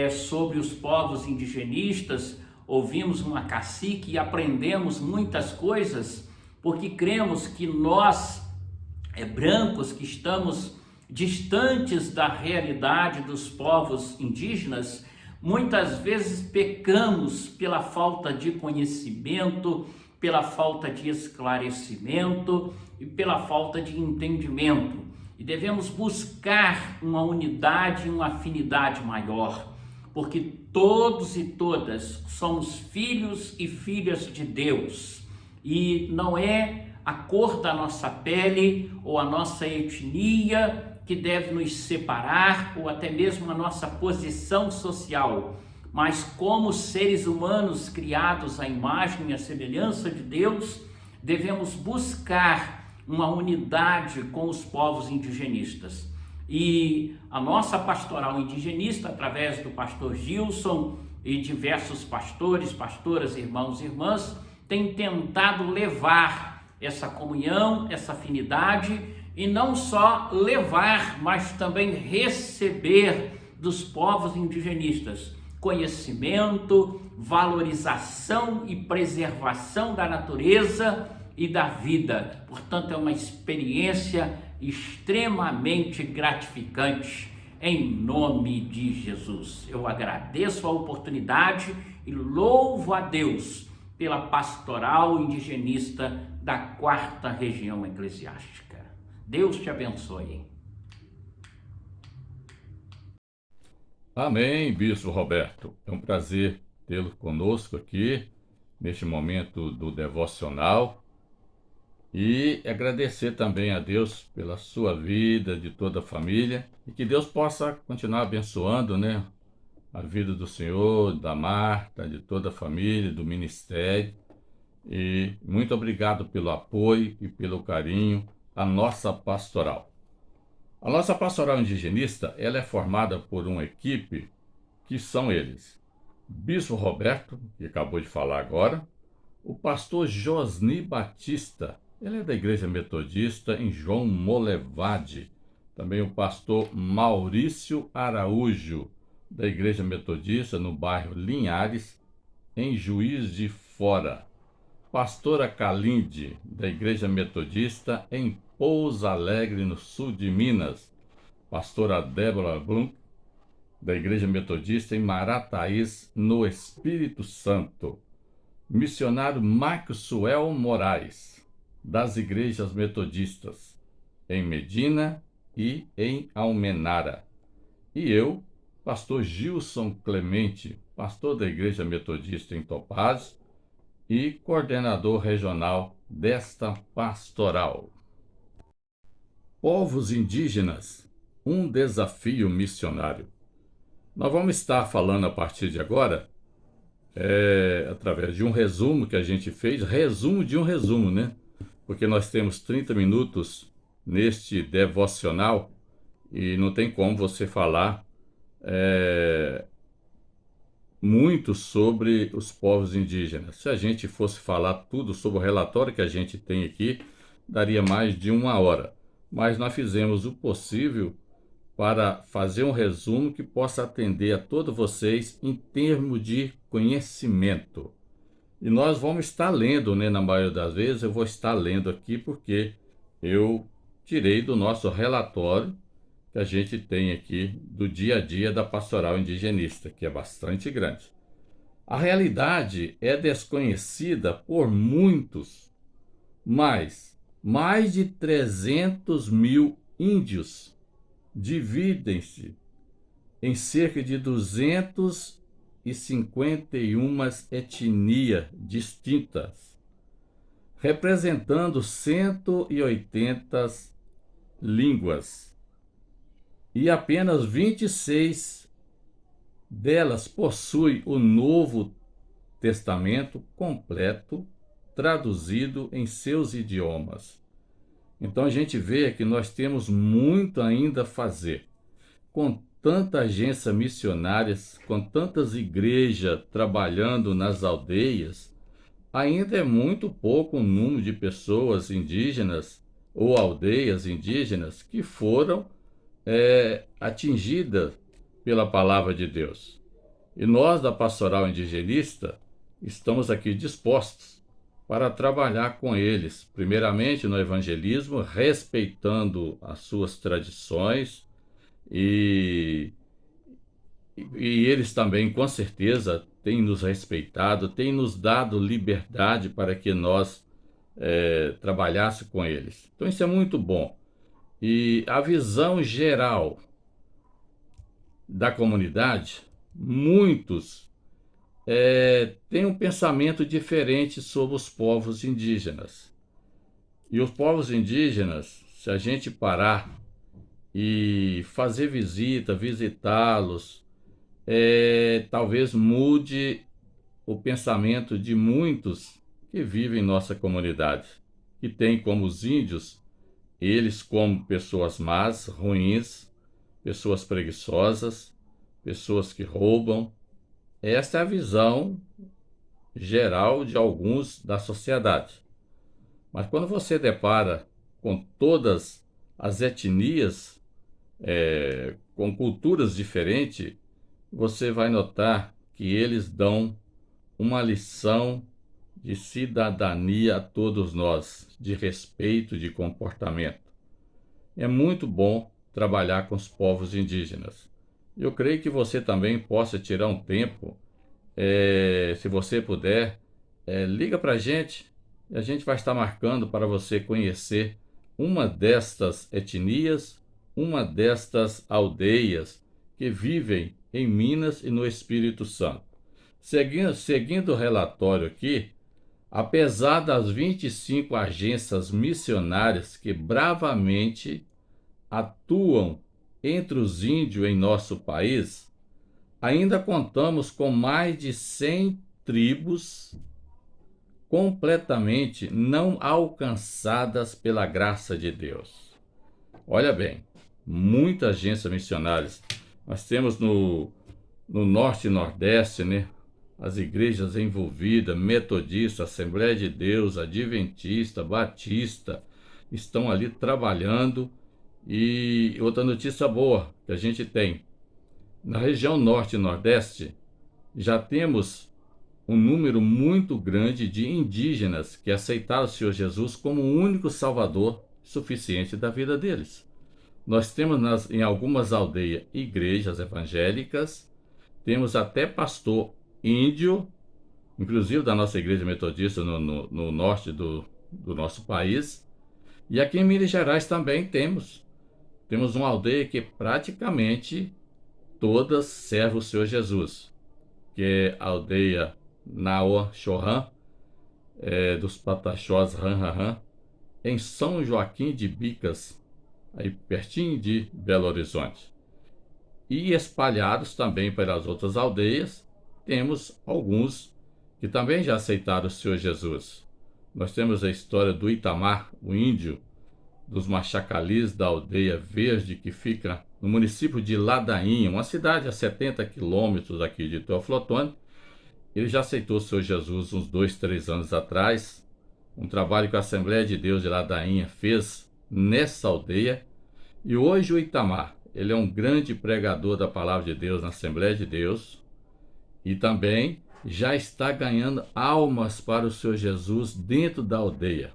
sobre os povos indigenistas. Ouvimos uma cacique e aprendemos muitas coisas, porque cremos que nós, brancos, que estamos distantes da realidade dos povos indígenas, muitas vezes pecamos pela falta de conhecimento, pela falta de esclarecimento e pela falta de entendimento. E devemos buscar uma unidade e uma afinidade maior, porque todos e todas somos filhos e filhas de Deus, e não é a cor da nossa pele ou a nossa etnia que deve nos separar, ou até mesmo a nossa posição social, mas como seres humanos criados à imagem e à semelhança de Deus, devemos buscar uma unidade com os povos indigenistas. E a nossa pastoral indigenista, através do pastor Gilson e diversos pastores, pastoras, irmãos e irmãs, tem tentado levar essa comunhão, essa afinidade, e não só levar, mas também receber dos povos indigenistas conhecimento, valorização e preservação da natureza e da vida. Portanto, é uma experiência extremamente gratificante, em nome de Jesus. Eu agradeço a oportunidade e louvo a Deus pela pastoral indigenista da 4ª Região Eclesiástica. Deus te abençoe. Amém, Bispo Roberto. É um prazer tê-lo conosco aqui, neste momento do devocional. E agradecer também a Deus pela sua vida, de toda a família, e que Deus possa continuar abençoando, a vida do Senhor, da Marta, de toda a família, do ministério. E muito obrigado pelo apoio e pelo carinho à nossa pastoral. A nossa pastoral indigenista, ela é formada por uma equipe que são eles: Bispo Roberto, que acabou de falar agora, o pastor Josni Batista, ele é da Igreja Metodista em João Molevade, também o pastor Maurício Araújo, da Igreja Metodista no bairro Linhares, em Juiz de Fora, pastora Kalinde, da Igreja Metodista em Pouso Alegre, no sul de Minas, pastora Débora Blum, da Igreja Metodista em Marataízes, no Espírito Santo, missionário Maxwell Moraes, das Igrejas Metodistas em Medina e em Almenara, e eu, pastor Gilson Clemente, pastor da Igreja Metodista em Topaz e coordenador regional desta pastoral. Povos indígenas, um desafio missionário. Nós vamos estar falando a partir de agora, através de um resumo que a gente fez, resumo de um resumo, Porque nós temos 30 minutos neste devocional e não tem como você falar muito sobre os povos indígenas. Se a gente fosse falar tudo sobre o relatório que a gente tem aqui, daria mais de 1 hora. Mas nós fizemos o possível para fazer um resumo que possa atender a todos vocês em termos de conhecimento. E nós vamos estar lendo, né? Na maioria das vezes eu vou estar lendo aqui porque eu tirei do nosso relatório que a gente tem aqui do dia a dia da pastoral indigenista, que é bastante grande. A realidade é desconhecida por muitos, mas mais de 300 mil índios dividem-se em cerca de 251 etnias distintas, representando 180 línguas, e apenas 26 delas possuem o Novo Testamento completo, traduzido em seus idiomas. Então a gente vê que nós temos muito ainda a fazer. Com tanta agência missionárias, com tantas igrejas trabalhando nas aldeias, ainda é muito pouco o número de pessoas indígenas ou aldeias indígenas que foram atingidas pela palavra de Deus. E nós da Pastoral Indigenista estamos aqui dispostos para trabalhar com eles, primeiramente no evangelismo, respeitando as suas tradições, e eles também, com certeza, têm nos respeitado, têm nos dado liberdade para que nós trabalhasse com eles. Então isso é muito bom. E a visão geral da comunidade, muitos têm um pensamento diferente sobre os povos indígenas. E os povos indígenas, se a gente parar e fazer visitá-los, talvez mude o pensamento de muitos que vivem em nossa comunidade, que tem como os índios, eles como pessoas más, ruins, pessoas preguiçosas, pessoas que roubam. Esta é a visão geral de alguns da sociedade. Mas quando você depara com todas as etnias, com culturas diferentes, você vai notar que eles dão uma lição de cidadania a todos nós, de respeito, de comportamento. É muito bom trabalhar com os povos indígenas. Eu creio que você também possa tirar um tempo, se você puder, liga para a gente vai estar marcando para você conhecer uma destas etnias, uma destas aldeias que vivem em Minas e no Espírito Santo. Seguindo o relatório aqui, apesar das 25 agências missionárias que bravamente atuam entre os índios em nosso país, ainda contamos com mais de 100 tribos completamente não alcançadas pela graça de Deus. Olha bem, muitas agências missionárias. Nós temos no Norte e Nordeste, né? As igrejas envolvidas, Metodista, Assembleia de Deus, Adventista, Batista, estão ali trabalhando. E outra notícia boa que a gente tem, na região Norte e Nordeste, já temos um número muito grande de indígenas que aceitaram o Senhor Jesus como o único Salvador suficiente da vida deles. Nós temos em algumas aldeias igrejas evangélicas, temos até pastor índio, inclusive da nossa igreja metodista no norte do nosso país. E aqui em Minas Gerais também temos uma aldeia que praticamente todas servem o Senhor Jesus, que é a aldeia Naó Chorrã, dos Pataxós Ranrarã, em São Joaquim de Bicas, aí pertinho de Belo Horizonte. E espalhados também pelas outras aldeias, temos alguns que também já aceitaram o Senhor Jesus. Nós temos a história do Itamar, o índio, dos Machacalis, da aldeia Verde, que fica no município de Ladainha, uma cidade a 70 quilômetros aqui de Teoflotone. Ele já aceitou o Senhor Jesus uns 2, 3 anos atrás. Um trabalho que a Assembleia de Deus de Ladainha fez nessa aldeia. E hoje o Itamar ele é um grande pregador da palavra de Deus na Assembleia de Deus e também já está ganhando almas para o Senhor Jesus dentro da aldeia.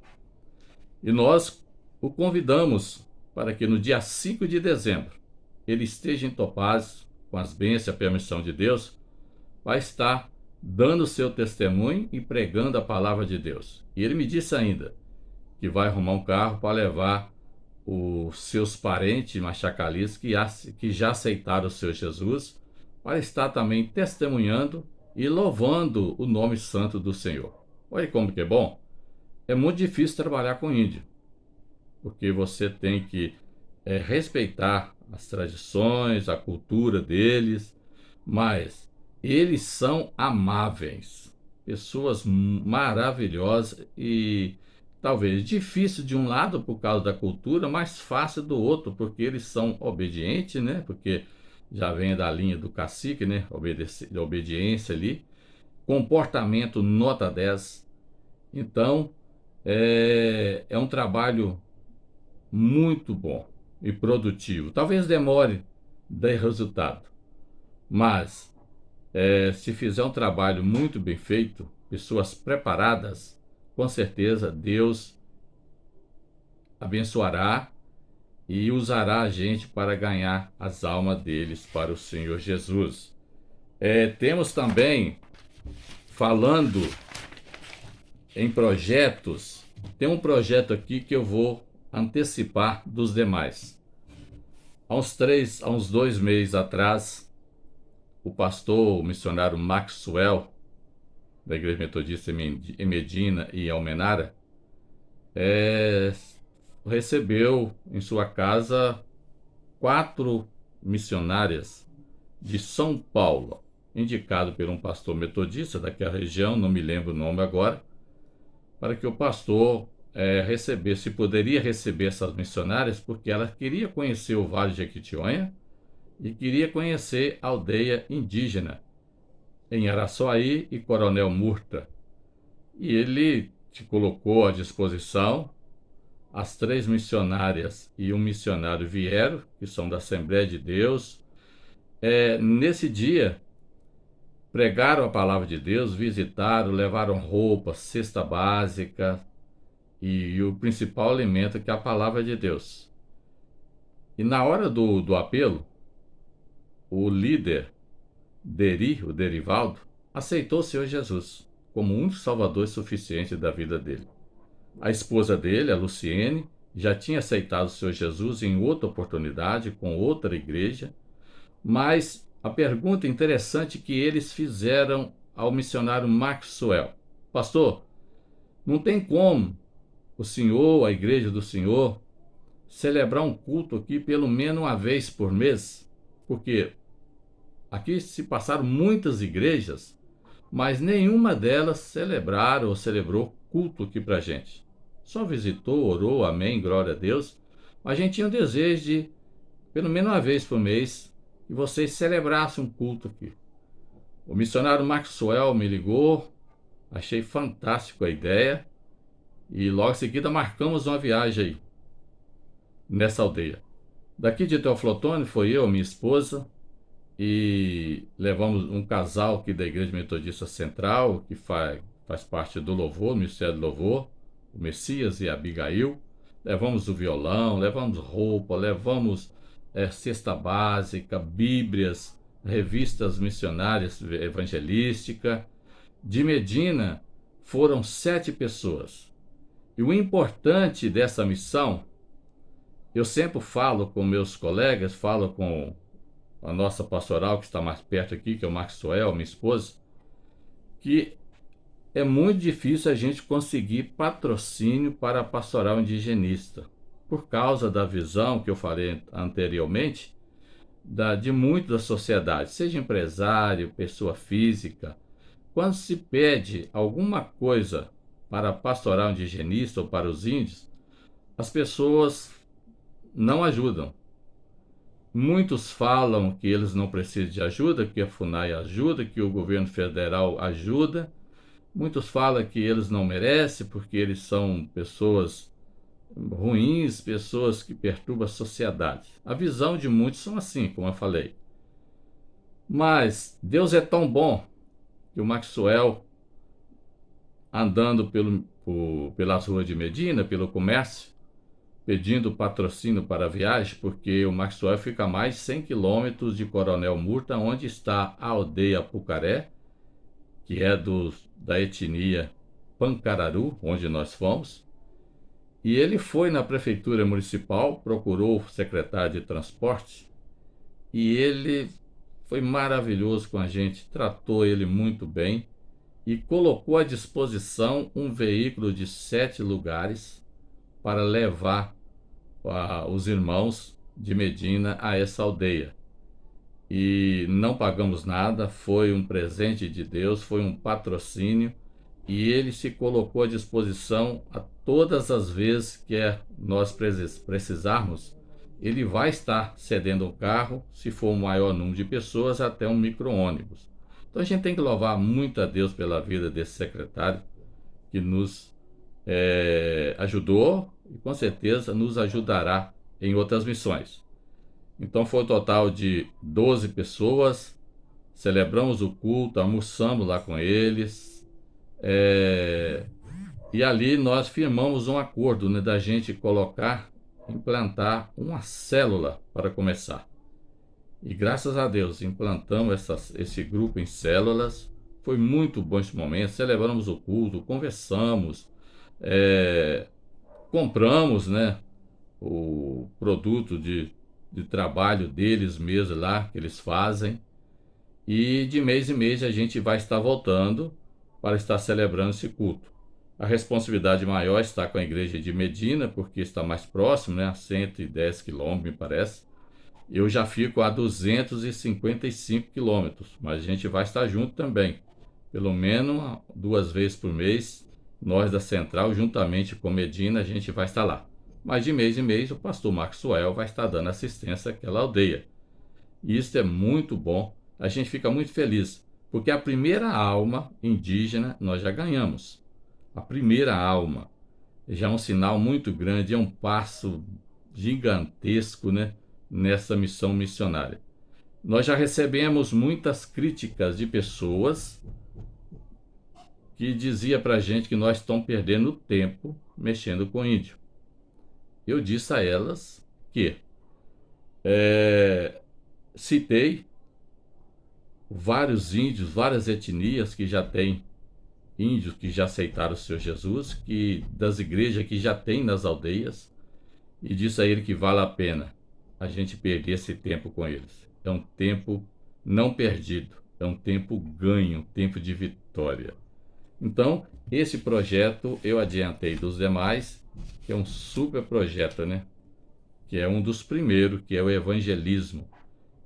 E nós o convidamos para que no dia 5 de dezembro ele esteja em Topázio, com as bênçãos e a permissão de Deus, vai estar dando seu testemunho e pregando a palavra de Deus. E ele me disse ainda que vai arrumar um carro para levar os seus parentes machacalistas que já aceitaram o Senhor Jesus, para estar também testemunhando e louvando o nome santo do Senhor. Olha como que é bom. É muito difícil trabalhar com índio, porque você tem que respeitar as tradições, a cultura deles, mas eles são amáveis, pessoas maravilhosas e talvez difícil de um lado por causa da cultura, mas fácil do outro, porque eles são obedientes, né? Porque já vem da linha do cacique, né? Da obediência ali. Comportamento nota 10. Então, é um trabalho muito bom e produtivo. Talvez demore dar resultado, mas se fizer um trabalho muito bem feito, pessoas preparadas, com certeza Deus abençoará e usará a gente para ganhar as almas deles para o Senhor Jesus. Temos também, falando em projetos, tem um projeto aqui que eu vou antecipar dos demais. Há uns 2 meses atrás, o pastor, o missionário Maxwell, da Igreja Metodista em Medina e Almenara, recebeu em sua casa 4 missionárias de São Paulo, indicado por um pastor metodista daquela região, não me lembro o nome agora, para que o pastor recebesse, poderia receber essas missionárias, porque ela queria conhecer o Vale de Jequitinhonha e queria conhecer a aldeia indígena em Araçuaí e Coronel Murta. E ele te colocou à disposição. As 3 missionárias e um missionário vieram, que são da Assembleia de Deus. Nesse dia, pregaram a palavra de Deus, visitaram, levaram roupa, cesta básica e o principal alimento, que é a palavra de Deus. E na hora do apelo, o líder o Derivaldo, aceitou o Senhor Jesus como o único salvador e suficiente da vida dele. A esposa dele, a Luciene, já tinha aceitado o Senhor Jesus em outra oportunidade, com outra igreja, mas a pergunta interessante que eles fizeram ao missionário Maxwell: pastor, não tem como o senhor, a igreja do senhor, celebrar um culto aqui pelo menos uma vez por mês? Porque aqui se passaram muitas igrejas, mas nenhuma delas celebraram ou celebrou culto aqui pra gente. Só visitou, orou, amém, glória a Deus. Mas a gente tinha o desejo de, pelo menos uma vez por mês, que vocês celebrassem um culto aqui. O missionário Maxwell me ligou, achei fantástico a ideia, e logo em seguida marcamos uma viagem aí, nessa aldeia. Daqui de Teoflotone foi eu, minha esposa, e levamos um casal aqui da Igreja Metodista Central, que faz parte do louvor, do Ministério do Louvor, o Messias e a Abigail. Levamos o violão, levamos roupa, levamos cesta básica, bíblias, revistas missionárias evangelísticas. De Medina foram 7 pessoas. E o importante dessa missão, eu sempre falo com meus colegas, falo com a nossa pastoral que está mais perto aqui, que é o Maxwell, minha esposa, que é muito difícil a gente conseguir patrocínio para a pastoral indigenista, por causa da visão que eu falei anteriormente, de muito da sociedade, seja empresário, pessoa física. Quando se pede alguma coisa para a pastoral indigenista ou para os índios, as pessoas não ajudam. Muitos falam que eles não precisam de ajuda, que a FUNAI ajuda, que o governo federal ajuda. Muitos falam que eles não merecem porque eles são pessoas ruins, pessoas que perturbam a sociedade. A visão de muitos são assim, como eu falei. Mas Deus é tão bom que o Maxwell, andando pelas ruas de Medina, pelo comércio, pedindo patrocínio para a viagem, porque o Maxwell fica a mais de 100 quilômetros de Coronel Murta, onde está a aldeia Pucaré, que é da etnia Pancararu, onde nós fomos. E ele foi na prefeitura municipal, procurou o secretário de transporte, e ele foi maravilhoso com a gente, tratou ele muito bem e colocou à disposição um veículo de 7 lugares para levar os irmãos de Medina a essa aldeia. E não pagamos nada, foi um presente de Deus, foi um patrocínio, e ele se colocou à disposição a todas as vezes que nós precisarmos. Ele vai estar cedendo um carro, se for um maior número de pessoas, até um micro-ônibus. Então a gente tem que louvar muito a Deus pela vida desse secretário, que nos ajudou e com certeza nos ajudará em outras missões. Então foi um total de 12 pessoas, celebramos o culto, almoçamos lá com eles, e ali nós firmamos um acordo, né, da gente implantar uma célula para começar. E graças a Deus implantamos esse grupo em células. Foi muito bom esse momento, celebramos o culto, conversamos, compramos, né, o produto de trabalho deles mesmos lá, que eles fazem. E de mês em mês a gente vai estar voltando para estar celebrando esse culto. A responsabilidade maior está com a igreja de Medina, porque está mais próximo, né, a 110 quilômetros, me parece. Eu já fico a 255 quilômetros, mas a gente vai estar junto também. Pelo menos 2 vezes por mês, nós da Central, juntamente com Medina, a gente vai estar lá. Mas de mês em mês, o pastor Maxwell vai estar dando assistência àquela aldeia. E isso é muito bom, a gente fica muito feliz, porque a primeira alma indígena nós já ganhamos. A primeira alma já é um sinal muito grande, é um passo gigantesco, né, nessa missão missionária. Nós já recebemos muitas críticas de pessoas que diziam para a gente que nós estamos perdendo tempo mexendo com índio. Eu disse a elas que citei vários índios, várias etnias que já têm índios que já aceitaram o Senhor Jesus, das igrejas que já tem nas aldeias, e disse a ele que vale a pena a gente perder esse tempo com eles. É um tempo não perdido, é um tempo ganho, um tempo de vitória. Então, esse projeto eu adiantei dos demais, que é um super projeto, né? Que é um dos primeiros, que é o evangelismo.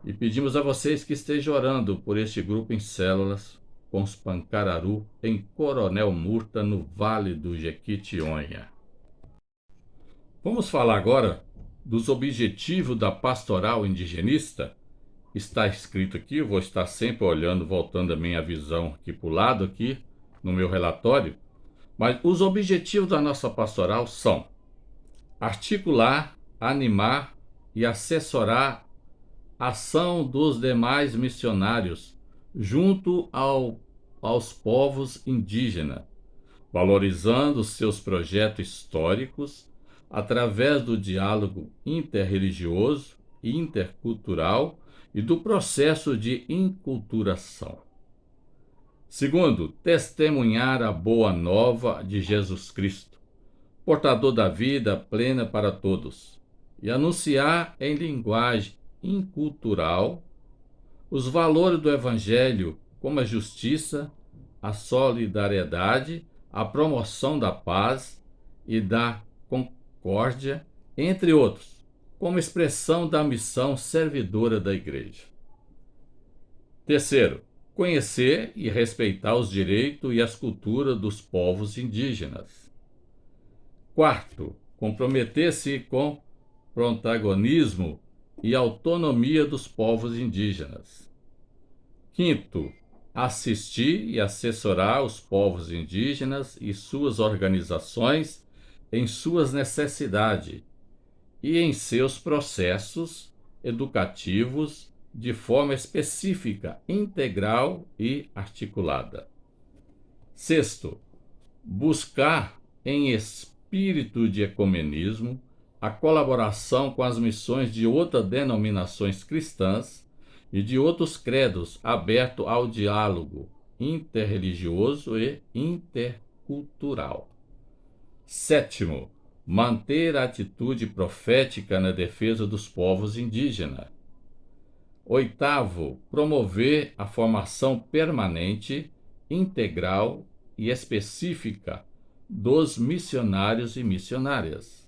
E pedimos a vocês que estejam orando por este grupo em células, com os Pancararu, em Coronel Murta, no Vale do Jequitinhonha. Vamos falar agora dos objetivos da pastoral indigenista. Está escrito aqui, eu vou estar sempre olhando, voltando a minha visão aqui para o lado, aqui no meu relatório. Mas os objetivos da nossa pastoral são articular, animar e assessorar a ação dos demais missionários junto aos povos indígenas, valorizando seus projetos históricos através do diálogo interreligioso, intercultural e do processo de inculturação. Segundo, testemunhar a boa nova de Jesus Cristo, portador da vida plena para todos, e anunciar em linguagem incultural os valores do Evangelho, como a justiça, a solidariedade, a promoção da paz e da concórdia, entre outros, como expressão da missão servidora da Igreja. Terceiro, conhecer e respeitar os direitos e as culturas dos povos indígenas. Quarto, comprometer-se com protagonismo e autonomia dos povos indígenas. Quinto, assistir e assessorar os povos indígenas e suas organizações em suas necessidades e em seus processos educativos de forma específica, integral e articulada. Sexto, buscar em espírito de ecumenismo a colaboração com as missões de outras denominações cristãs e de outros credos, aberto ao diálogo interreligioso e intercultural. Sétimo, manter a atitude profética na defesa dos povos indígenas. Oitavo, promover a formação permanente, integral e específica dos missionários e missionárias.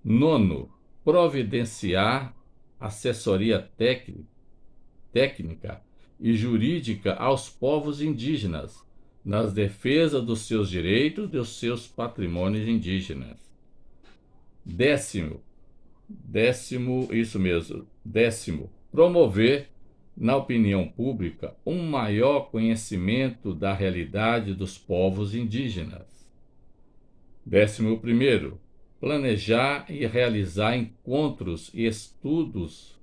Nono, providenciar assessoria técnica e jurídica aos povos indígenas, nas defesas dos seus direitos e dos seus patrimônios indígenas. Décimo, promover na opinião pública um maior conhecimento da realidade dos povos indígenas. 11º, planejar e realizar encontros e estudos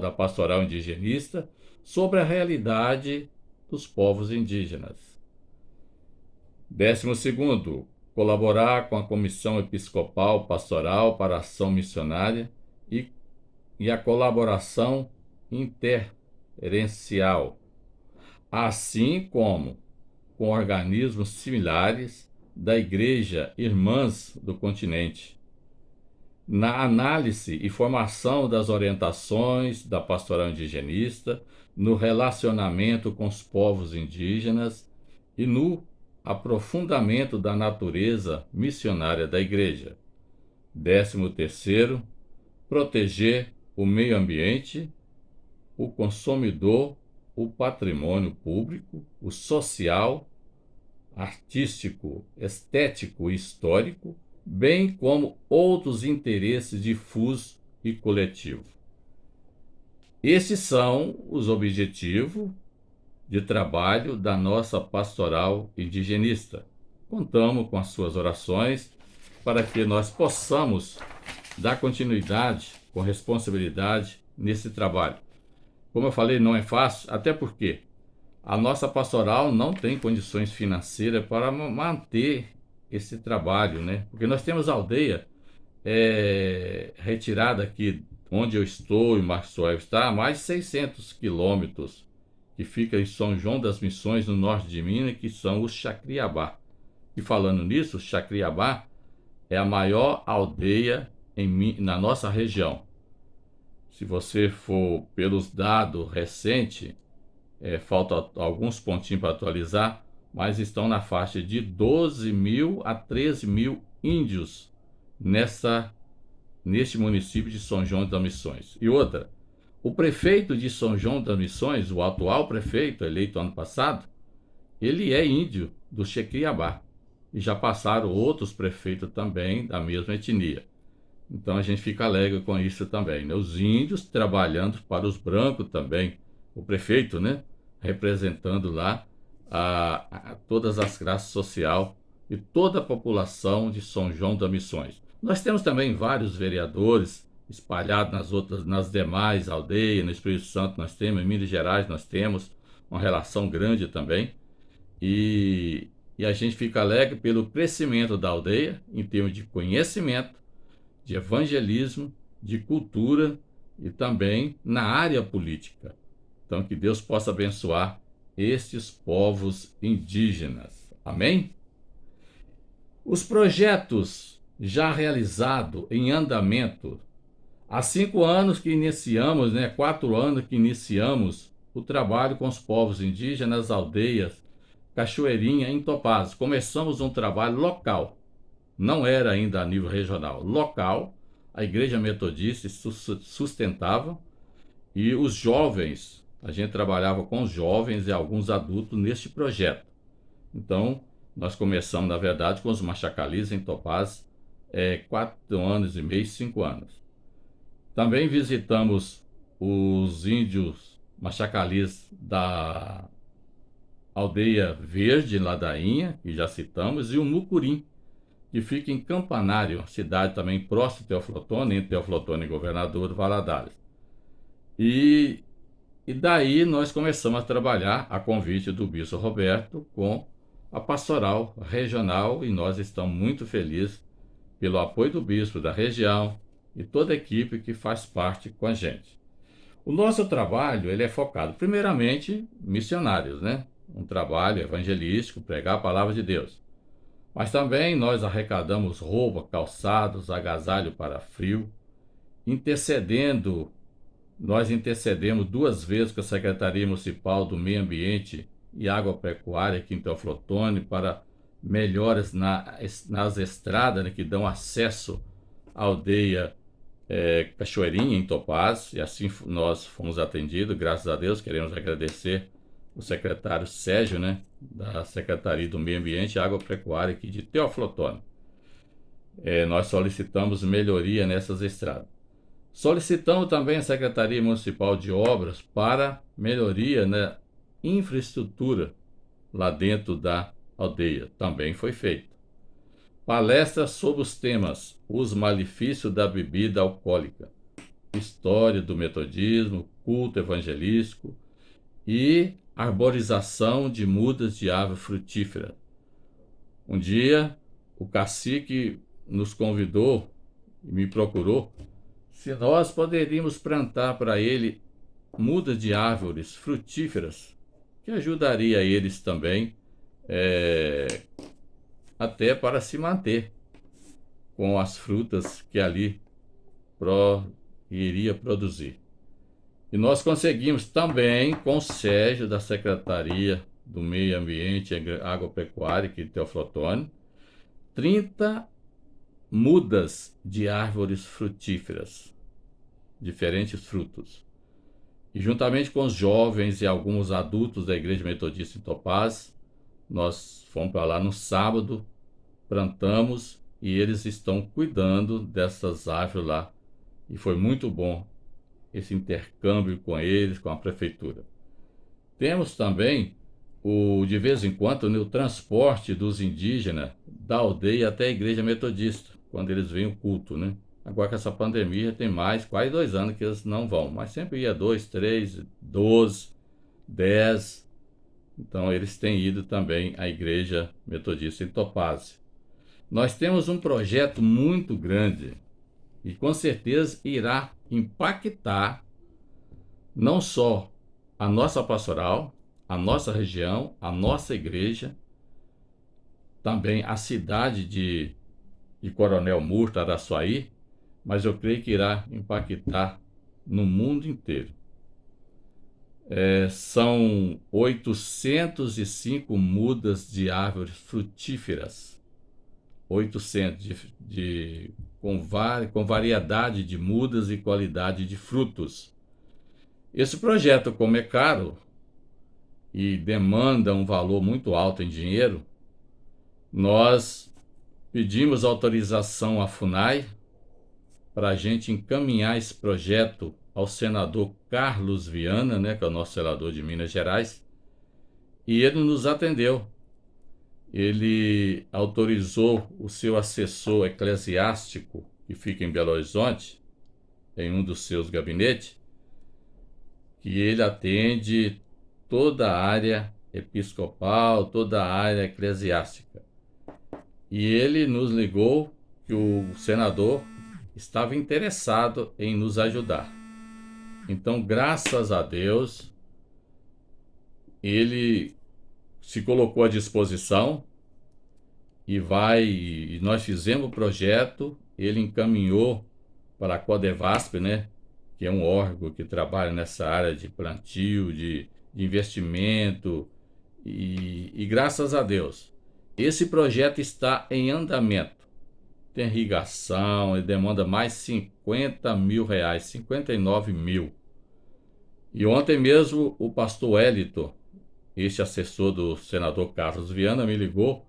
da pastoral indigenista sobre a realidade dos povos indígenas. 12º, colaborar com a Comissão Episcopal Pastoral para a Ação Missionária e a colaboração intergerencial, assim como com organismos similares da Igreja Irmãs do Continente, na análise e formação das orientações da pastoral indigenista, no relacionamento com os povos indígenas e no aprofundamento da natureza missionária da Igreja. 13º, proteger o meio ambiente, o consumidor, o patrimônio público, o social, artístico, estético e histórico, bem como outros interesses difusos e coletivos. Esses são os objetivos de trabalho da nossa pastoral indigenista. Contamos com as suas orações para que nós possamos dar continuidade com responsabilidade nesse trabalho. Como eu falei, não é fácil, até porque a nossa pastoral não tem condições financeiras para manter esse trabalho, né? Porque nós temos a aldeia retirada aqui, onde eu estou e Maxwell está, a mais de 600 quilômetros, que fica em São João das Missões, no norte de Minas, que são os Chacriabá. E falando nisso, Chacriabá é a maior aldeia na nossa região. Se você for pelos dados recentes, falta alguns pontinhos para atualizar, mas estão na faixa de 12 mil a 13 mil índios neste município de São João das Missões. E outra, o prefeito de São João das Missões, o atual prefeito eleito ano passado, ele é índio do Checriabá. E já passaram outros prefeitos também da mesma etnia. Então a gente fica alegre com isso também, né? Os índios trabalhando para os brancos também. O prefeito, né? Representando lá todas as classes sociais e toda a população de São João das Missões. Nós temos também vários vereadores espalhados nas demais aldeias. No Espírito Santo nós temos, em Minas Gerais nós temos uma relação grande também. E a gente fica alegre pelo crescimento da aldeia em termos de conhecimento, de evangelismo, de cultura e também na área política. Então, que Deus possa abençoar estes povos indígenas. Amém? Os projetos já realizados, em andamento, há 5 anos que iniciamos, 4 anos que iniciamos o trabalho com os povos indígenas nas aldeias Cachoeirinha, em Topaz. Começamos um trabalho local, não era ainda a nível regional, local. A Igreja Metodista sustentava e os jovens, a gente trabalhava com os jovens e alguns adultos neste projeto. Então, nós começamos, na verdade, com os Machacalis em Topaz, 4 anos e meio, 5 anos. Também visitamos os índios Machacalis da Aldeia Verde, Ladainha, que já citamos, e o Mucurim, que fica em Campanário, cidade também próxima de Teoflotone, entre Teoflotone e Governador Valadares. E daí nós começamos a trabalhar, a convite do Bispo Roberto, com a pastoral regional, e nós estamos muito felizes pelo apoio do Bispo da região e toda a equipe que faz parte com a gente. O nosso trabalho ele é focado, primeiramente, missionários, né? Um trabalho evangelístico, pregar a palavra de Deus. Mas também nós arrecadamos roupa, calçados, agasalho para frio, nós intercedemos 2 vezes com a Secretaria Municipal do Meio Ambiente e Agropecuária aqui em Teoflotone para melhoras nas estradas, né, que dão acesso à aldeia Cachoeirinha, em Topaz, e assim nós fomos atendidos, graças a Deus. Queremos agradecer o secretário Sérgio, né, da Secretaria do Meio Ambiente e Agropecuária aqui de Teoflotone. Nós solicitamos melhoria nessas estradas. Solicitamos também a Secretaria Municipal de Obras para melhoria na infraestrutura lá dentro da aldeia. Também foi feito. Palestras sobre os temas: os malefícios da bebida alcoólica, história do metodismo, culto evangelístico e arborização de mudas de árvore frutífera. Um dia, o cacique nos convidou e me procurou se nós poderíamos plantar para ele mudas de árvores frutíferas, que ajudaria eles também até para se manter com as frutas que ali iria produzir. E nós conseguimos também, com o Sérgio da Secretaria do Meio Ambiente e Agropecuária aqui de Teoflotone, 30 mudas de árvores frutíferas, diferentes frutos. E juntamente com os jovens e alguns adultos da Igreja Metodista em Topaz, nós fomos para lá no sábado, plantamos e eles estão cuidando dessas árvores lá. E foi muito bom esse intercâmbio com eles, com a prefeitura. Temos também, de vez em quando, o transporte dos indígenas da aldeia até a Igreja Metodista, quando eles vêm o culto, né? Agora com essa pandemia tem quase 2 anos que eles não vão, mas sempre ia 2, 3, 12, 10. Então eles têm ido também à Igreja Metodista em Topaz. Nós temos um projeto muito grande e com certeza irá impactar não só a nossa pastoral, a nossa região, a nossa igreja, também a cidade de Coronel Murta, Araçuaí, mas eu creio que irá impactar no mundo inteiro. São 805 mudas de árvores frutíferas, 800 com variedade de mudas e qualidade de frutos. Esse projeto, como é caro e demanda um valor muito alto em dinheiro, nós pedimos autorização à FUNAI para a gente encaminhar esse projeto ao senador Carlos Viana, né, que é o nosso senador de Minas Gerais, e ele nos atendeu. Ele autorizou o seu assessor eclesiástico, que fica em Belo Horizonte, em um dos seus gabinetes, que ele atende toda a área episcopal, toda a área eclesiástica. E ele nos ligou que o senador estava interessado em nos ajudar. Então, graças a Deus, ele se colocou à disposição e nós fizemos o projeto. Ele encaminhou para a Codevasp, né, que é um órgão que trabalha nessa área de plantio, de investimento, e graças a Deus, esse projeto está em andamento. Tem irrigação, ele demanda mais 50 mil reais, 59 mil. E ontem mesmo o pastor Wellington, este assessor do senador Carlos Viana, me ligou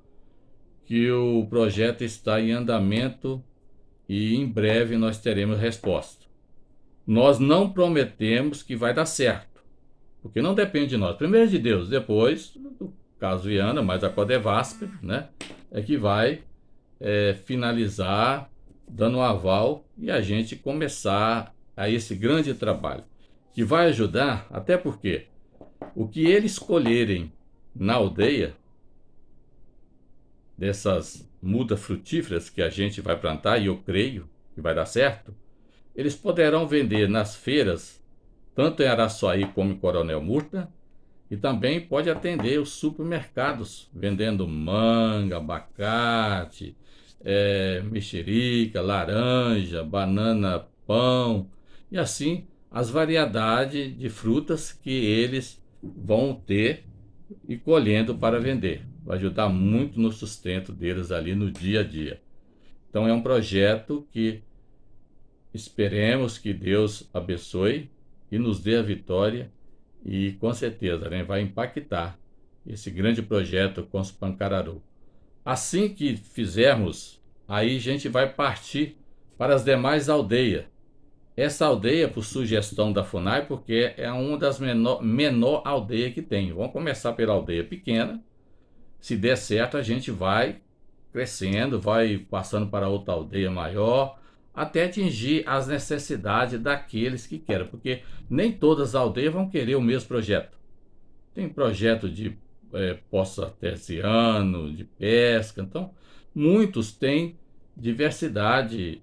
que o projeto está em andamento e em breve nós teremos resposta. Nós não prometemos que vai dar certo, porque não depende de nós. Primeiro de Deus, depois do Carlos Viana, mas a Codevasp, né, é que vai finalizar, dando um aval e a gente começar a esse grande trabalho, que vai ajudar, até porque o que eles escolherem na aldeia, dessas mudas frutíferas que a gente vai plantar, e eu creio que vai dar certo, eles poderão vender nas feiras, tanto em Araçuaí como em Coronel Murta, e também pode atender os supermercados, vendendo manga, abacate, mexerica, laranja, banana, pão, e assim as variedades de frutas que eles vão ter e colhendo para vender. Vai ajudar muito no sustento deles ali no dia a dia. Então é um projeto que esperemos que Deus abençoe e nos dê a vitória e com certeza, né, vai impactar esse grande projeto com os Pancararu. Assim que fizermos, aí a gente vai partir para as demais aldeias. Essa aldeia, por sugestão da FUNAI, porque é uma das menor aldeias que tem. Vamos começar pela aldeia pequena. Se der certo, a gente vai crescendo, vai passando para outra aldeia maior, até atingir as necessidades daqueles que querem, porque nem todas as aldeias vão querer o mesmo projeto. Tem projeto de poço artesiano, de pesca, então muitos têm diversidade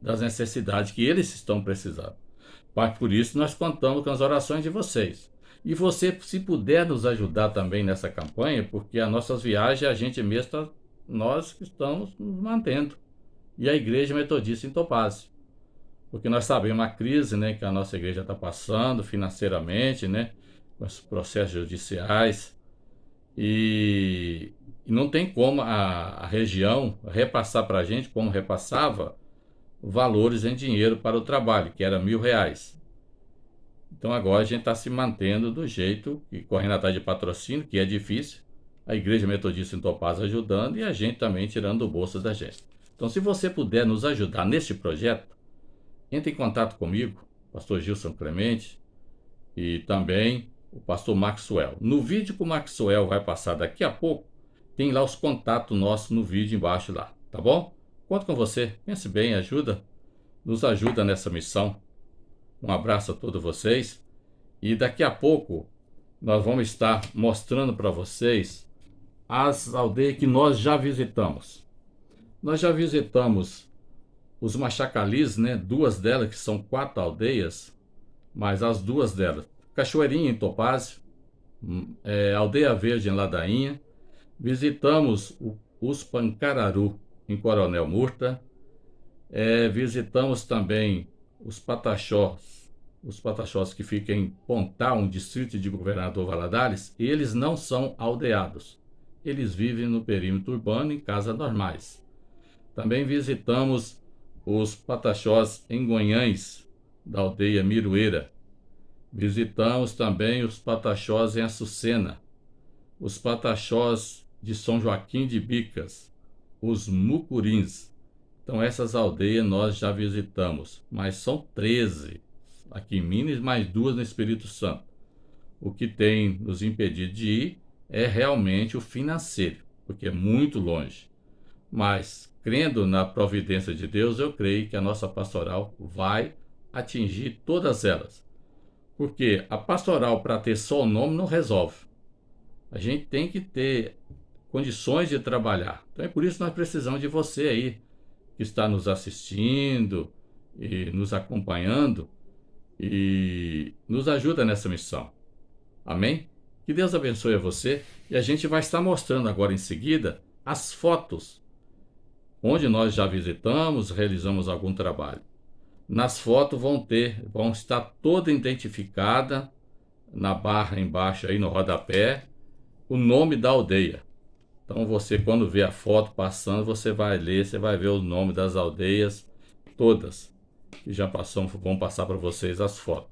das necessidades que eles estão precisando. Mas por isso nós contamos com as orações de vocês. E você, se puder nos ajudar também nessa campanha, porque as nossas viagens, a gente mesmo, nós estamos nos mantendo. E a Igreja Metodista em Topázio. Porque nós sabemos a crise, né, que a nossa igreja está passando financeiramente, né, com os processos judiciais. E não tem como a região repassar para a gente, como repassava, valores em dinheiro para o trabalho, que era R$1.000. Então agora a gente está se mantendo do jeito, e correndo atrás de patrocínio, que é difícil, a Igreja Metodista em Topázio ajudando e a gente também tirando do bolso da gente. Então, se você puder nos ajudar neste projeto, entre em contato comigo, pastor Gilson Clemente, e também o pastor Maxwell. No vídeo que o Maxwell vai passar daqui a pouco, tem lá os contatos nossos no vídeo embaixo lá, tá bom? Conto com você, pense bem, nos ajuda nessa missão. Um abraço a todos vocês, e daqui a pouco nós vamos estar mostrando para vocês as aldeias que nós já visitamos. Nós já visitamos os Machacalis, né? 2 delas, que são 4 aldeias, mas as 2 delas, Cachoeirinha em Topázio, Aldeia Verde em Ladainha. Visitamos os Pancararu em Coronel Murta. Visitamos também os Pataxós que ficam em Pontal, um distrito de Governador Valadares, e eles não são aldeados. Eles vivem no perímetro urbano em casas normais. Também visitamos os Pataxós em Goiães, da aldeia Miroeira. Visitamos também os Pataxós em Açucena, os Pataxós de São Joaquim de Bicas, os Mucurins. Então essas aldeias nós já visitamos, mas são 13 aqui em Minas, mais 2 no Espírito Santo. O que tem nos impedido de ir é realmente o financeiro, porque é muito longe. Mas, crendo na providência de Deus, eu creio que a nossa pastoral vai atingir todas elas. Porque a pastoral, para ter só o nome, não resolve. A gente tem que ter condições de trabalhar. Então é por isso que nós precisamos de você aí, que está nos assistindo e nos acompanhando, e nos ajuda nessa missão. Amém? Que Deus abençoe a você, e a gente vai estar mostrando agora em seguida as fotos onde nós já visitamos, realizamos algum trabalho. Nas fotos vão estar toda identificada na barra embaixo aí no rodapé o nome da aldeia. Então você, quando vê a foto passando, você vai ler, você vai ver o nome das aldeias todas que já vão passar para vocês as fotos.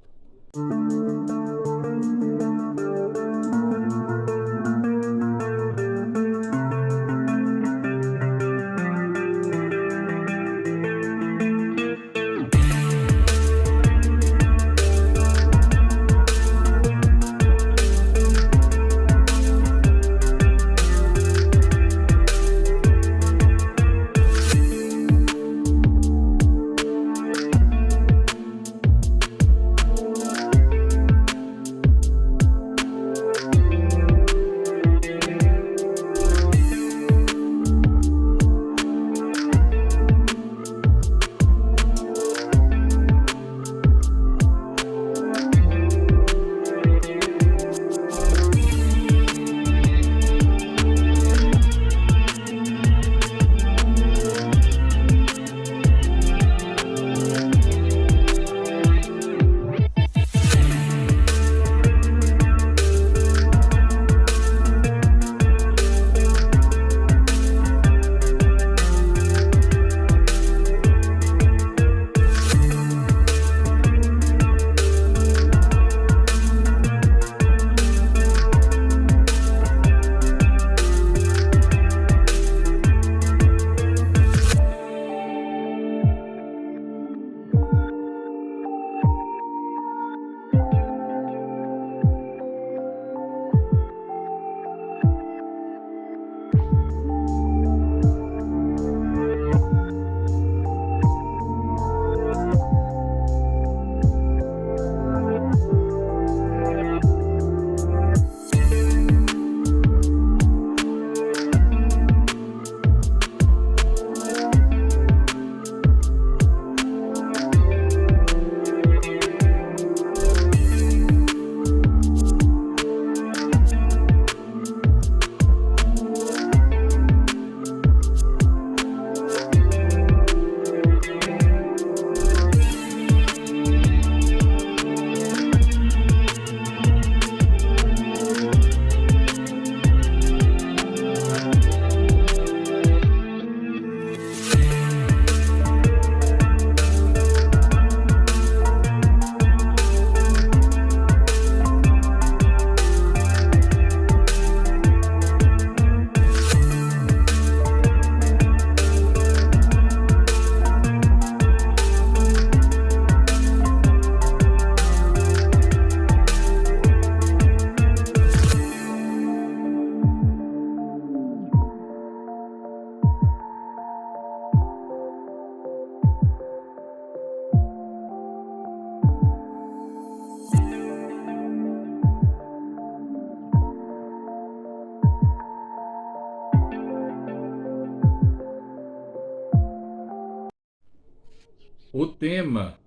O tema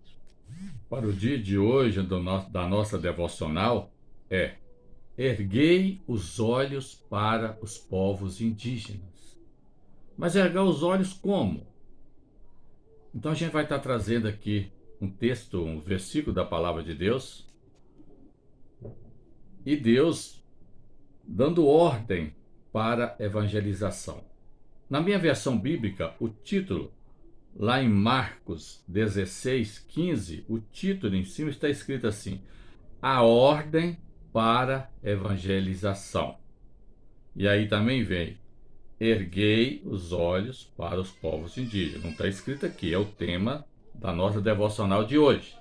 para o dia de hoje da nossa devocional é: erguei os olhos para os povos indígenas. Mas erguer os olhos como? Então a gente vai estar trazendo aqui um texto, um versículo da palavra de Deus, e Deus dando ordem para evangelização. Na minha versão bíblica, o título, lá em Marcos 16:15, o título em cima está escrito assim: a ordem para evangelização. E aí também vem: erguei os olhos para os povos indígenas. Não está escrito aqui, é o tema da nossa devocional de hoje.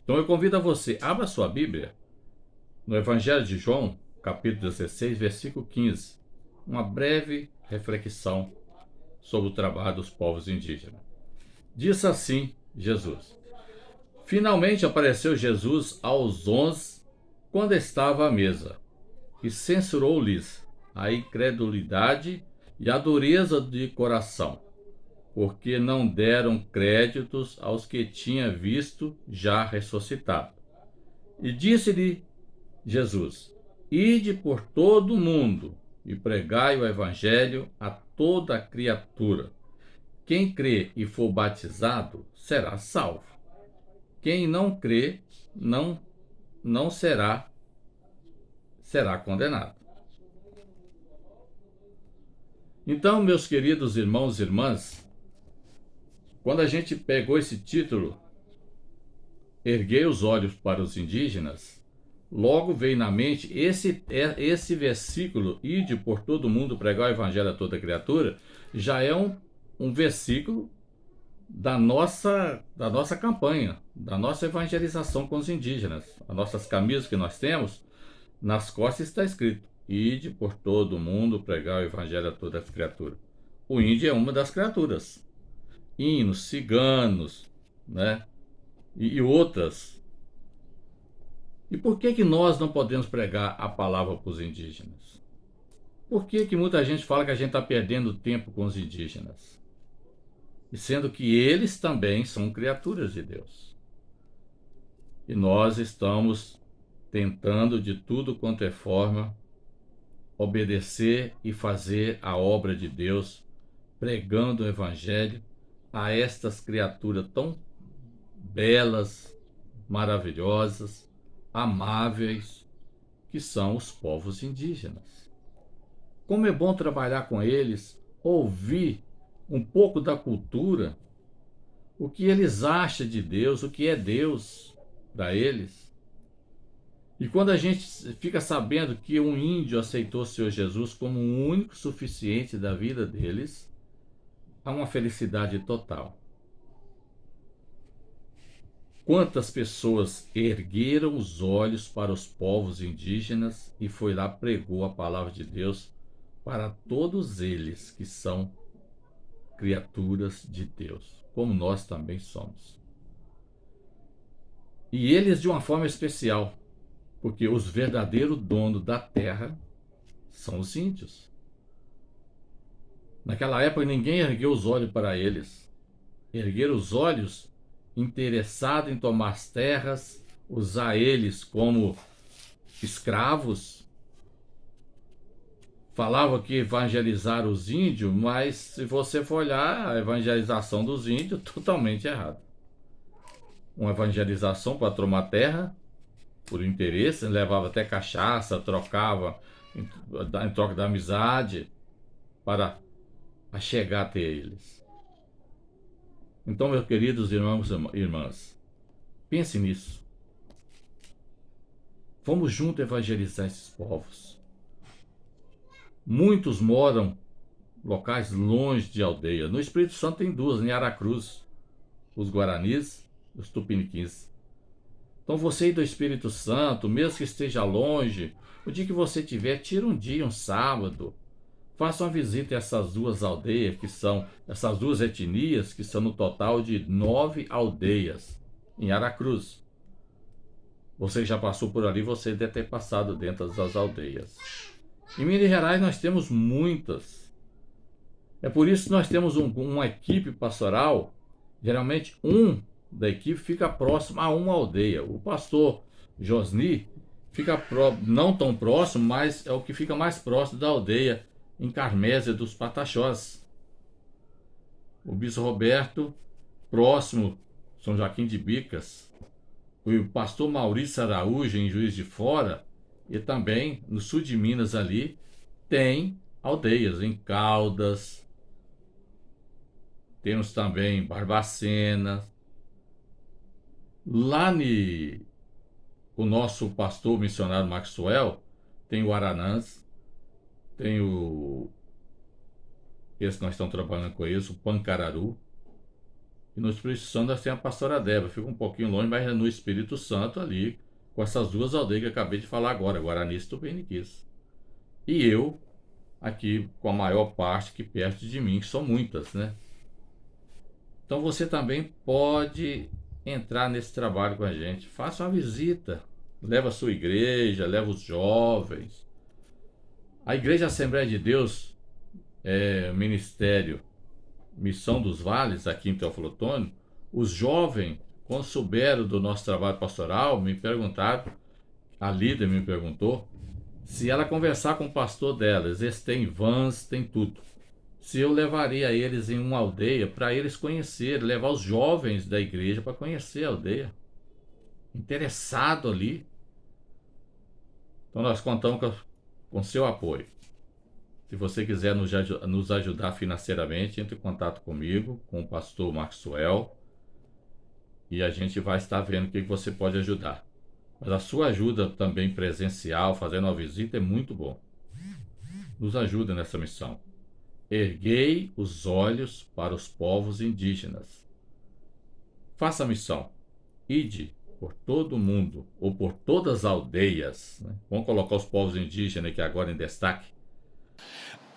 Então eu convido a você, abra sua Bíblia no Evangelho de João, capítulo 16, versículo 15. Uma breve reflexão sobre o trabalho dos povos indígenas. Diz assim Jesus: finalmente apareceu Jesus aos 11 quando estava à mesa, e censurou-lhes a incredulidade e a dureza de coração, porque não deram créditos aos que tinha visto já ressuscitado. E disse-lhe Jesus: ide por todo o mundo e pregai o evangelho a toda criatura. Quem crê e for batizado será salvo. Quem não crê não será condenado. Então, meus queridos irmãos e irmãs, quando a gente pegou esse título, erguei os olhos para os indígenas, logo veio na mente esse versículo: ide por todo mundo pregar o evangelho a toda criatura, já é um versículo da nossa campanha, da nossa evangelização com os indígenas. As nossas camisas que nós temos, nas costas está escrito: ide por todo mundo pregar o evangelho a toda criatura. O índio é uma das criaturas. Hinos, ciganos, né? E outras. E por que nós não podemos pregar a palavra para os indígenas? Por que muita gente fala que a gente está perdendo tempo com os indígenas? E sendo que eles também são criaturas de Deus. E nós estamos tentando de tudo quanto é forma obedecer e fazer a obra de Deus, pregando o evangelho a estas criaturas tão belas, maravilhosas, amáveis, que são os povos indígenas. Como é bom trabalhar com eles, ouvir um pouco da cultura, o que eles acham de Deus, o que é Deus para eles. E quando a gente fica sabendo que um índio aceitou o Senhor Jesus como o único suficiente da vida deles, há uma felicidade total. Quantas pessoas ergueram os olhos para os povos indígenas e foi lá pregou a palavra de Deus para todos eles que são criaturas de Deus, como nós também somos. E eles de uma forma especial, porque os verdadeiros donos da terra são os índios. Naquela época ninguém ergueu os olhos para eles. Ergueram os olhos interessado em tomar as terras, usar eles como escravos. Falava que evangelizaram os índios, mas se você for olhar, a evangelização dos índios é totalmente errada. Uma evangelização para tomar terra, por interesse, levava até cachaça, trocava em troca da amizade, para chegar até eles. Então, meus queridos irmãos e irmãs, pense nisso. Vamos juntos evangelizar esses povos. Muitos moram em locais longe de aldeia. No Espírito Santo tem duas, em Aracruz, os Guaranis e os Tupiniquins. Então você aí do Espírito Santo, mesmo que esteja longe, o dia que você tiver, tira um dia, um sábado, faça uma visita a essas duas aldeias, que são essas duas etnias, que são no total de 9 aldeias em Aracruz. Você já passou por ali, você deve ter passado dentro das aldeias. Em Minas Gerais nós temos muitas. É por isso que nós temos uma equipe pastoral, geralmente um da equipe fica próximo a uma aldeia. O pastor Josni fica não tão próximo, mas é o que fica mais próximo da aldeia em Carmésia dos Pataxós. O bispo Roberto, próximo São Joaquim de Bicas. O pastor Maurício Araújo, em Juiz de Fora, e também no sul de Minas ali, tem aldeias, em Caldas. Temos também Barbacena. Lá o nosso pastor missionário Maxwell tem o Aranãs, tem esse que nós estamos trabalhando com isso, o Pancararu. E no Espírito Santo nós temos a pastora Débora, fica um pouquinho longe, mas é no Espírito Santo ali, com essas duas aldeias que eu acabei de falar agora, Guaranice e Tupiniquis. E eu, aqui com a maior parte que perto de mim, que são muitas, né? Então você também pode entrar nesse trabalho com a gente. Faça uma visita, leva a sua igreja, leva os jovens. A Igreja Assembleia de Deus, Ministério Missão dos Vales, aqui em Teófilo Otoni, os jovens, quando souberam do nosso trabalho pastoral, me perguntaram, a líder me perguntou, se ela conversar com o pastor delas, eles têm vans, tem tudo, se eu levaria eles em uma aldeia para eles conhecerem, levar os jovens da igreja para conhecer a aldeia, interessado ali. Então nós contamos com seu apoio. Se você quiser nos ajudar financeiramente, entre em contato comigo, com o pastor Maxwell, e a gente vai estar vendo o que você pode ajudar. Mas a sua ajuda também presencial, fazendo uma visita, é muito bom. Nos ajuda nessa missão. Erguei os olhos para os povos indígenas. Faça a missão. Ide por todo o mundo, ou por todas as aldeias, né? Vamos colocar os povos indígenas aqui agora em destaque.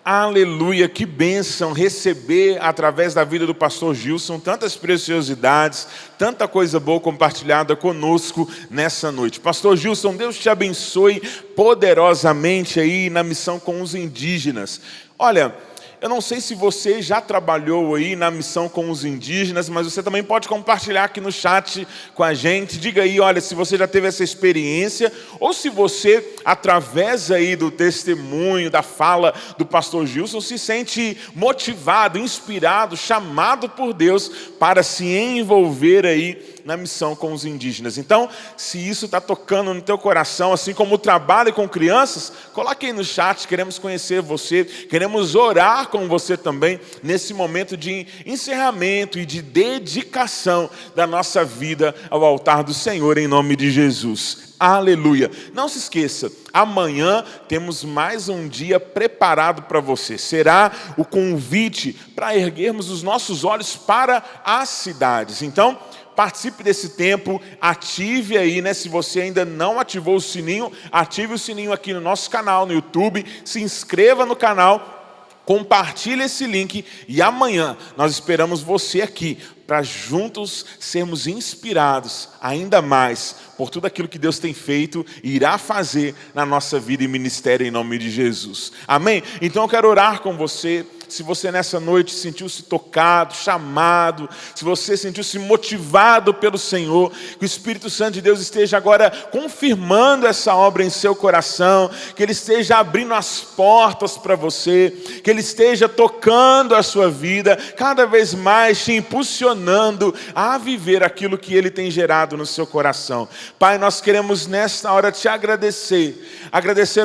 Aleluia, que bênção receber através da vida do pastor Gilson tantas preciosidades, tanta coisa boa compartilhada conosco nessa noite. Pastor Gilson, Deus te abençoe poderosamente aí na missão com os indígenas. Olha, eu não sei se você já trabalhou aí na missão com os indígenas, mas você também pode compartilhar aqui no chat com a gente. Diga aí, olha, se você já teve essa experiência, ou se você, através aí do testemunho, da fala do pastor Gilson, se sente motivado, inspirado, chamado por Deus para se envolver aí na missão com os indígenas. Então, se isso está tocando no teu coração, assim como o trabalho com crianças, coloque aí no chat, queremos conhecer você, queremos orar com você também, nesse momento de encerramento e de dedicação da nossa vida ao altar do Senhor, em nome de Jesus. Aleluia. Não se esqueça, amanhã temos mais um dia preparado para você. Será o convite para erguermos os nossos olhos para as cidades. Então, participe desse tempo, ative aí, né? Se você ainda não ativou o sininho, ative o sininho aqui no nosso canal, no YouTube, se inscreva no canal, compartilhe esse link e amanhã nós esperamos você aqui para juntos sermos inspirados ainda mais por tudo aquilo que Deus tem feito e irá fazer na nossa vida e ministério em nome de Jesus. Amém? Então eu quero orar com você. Se você nessa noite sentiu-se tocado, chamado, se você sentiu-se motivado pelo Senhor, que o Espírito Santo de Deus esteja agora confirmando essa obra em seu coração, que Ele esteja abrindo as portas para você, que Ele esteja tocando a sua vida, cada vez mais te impulsionando a viver aquilo que Ele tem gerado no seu coração. Pai, nós queremos nesta hora te agradecer,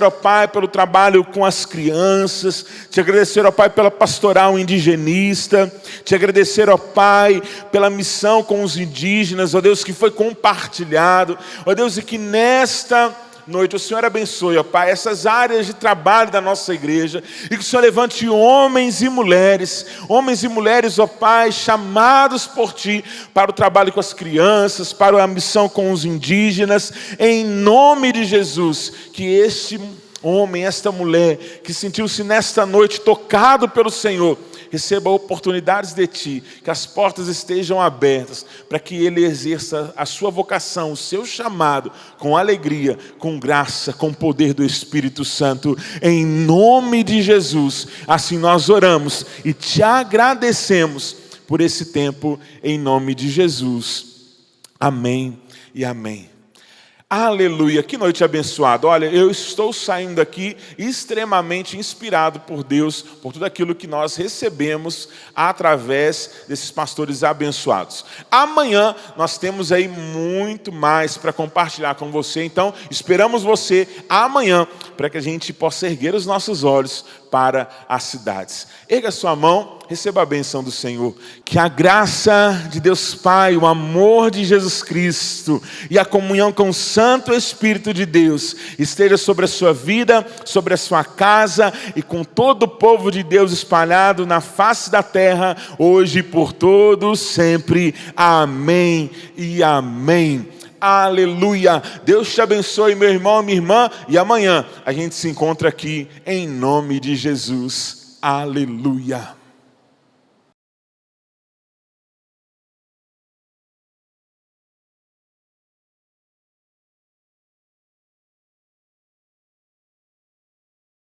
ó Pai, pelo trabalho com as crianças, te agradecer, ó Pai, pela pastoral indigenista, te agradecer, ó Pai, pela missão com os indígenas, ó Deus, que foi compartilhado, ó Deus, e que nesta noite o Senhor abençoe, ó Pai, essas áreas de trabalho da nossa igreja, e que o Senhor levante homens e mulheres, ó Pai, chamados por Ti para o trabalho com as crianças, para a missão com os indígenas, em nome de Jesus, que este homem, esta mulher que sentiu-se nesta noite tocado pelo Senhor, receba oportunidades de Ti, que as portas estejam abertas, para que ele exerça a sua vocação, o seu chamado, com alegria, com graça, com poder do Espírito Santo, em nome de Jesus. Assim nós oramos e te agradecemos por esse tempo, em nome de Jesus. Amém e amém. Aleluia, que noite abençoada. Olha, eu estou saindo daqui extremamente inspirado por Deus, por tudo aquilo que nós recebemos através desses pastores abençoados. Amanhã nós temos aí muito mais para compartilhar com você, então esperamos você amanhã para que a gente possa erguer os nossos olhos para as cidades. Erga sua mão, receba a bênção do Senhor. Que a graça de Deus Pai, o amor de Jesus Cristo e a comunhão com o Santo Espírito de Deus esteja sobre a sua vida, sobre a sua casa e com todo o povo de Deus espalhado na face da terra, hoje e por todos sempre. Amém e amém. Aleluia, Deus te abençoe, meu irmão, minha irmã, e amanhã a gente se encontra aqui em nome de Jesus. Aleluia.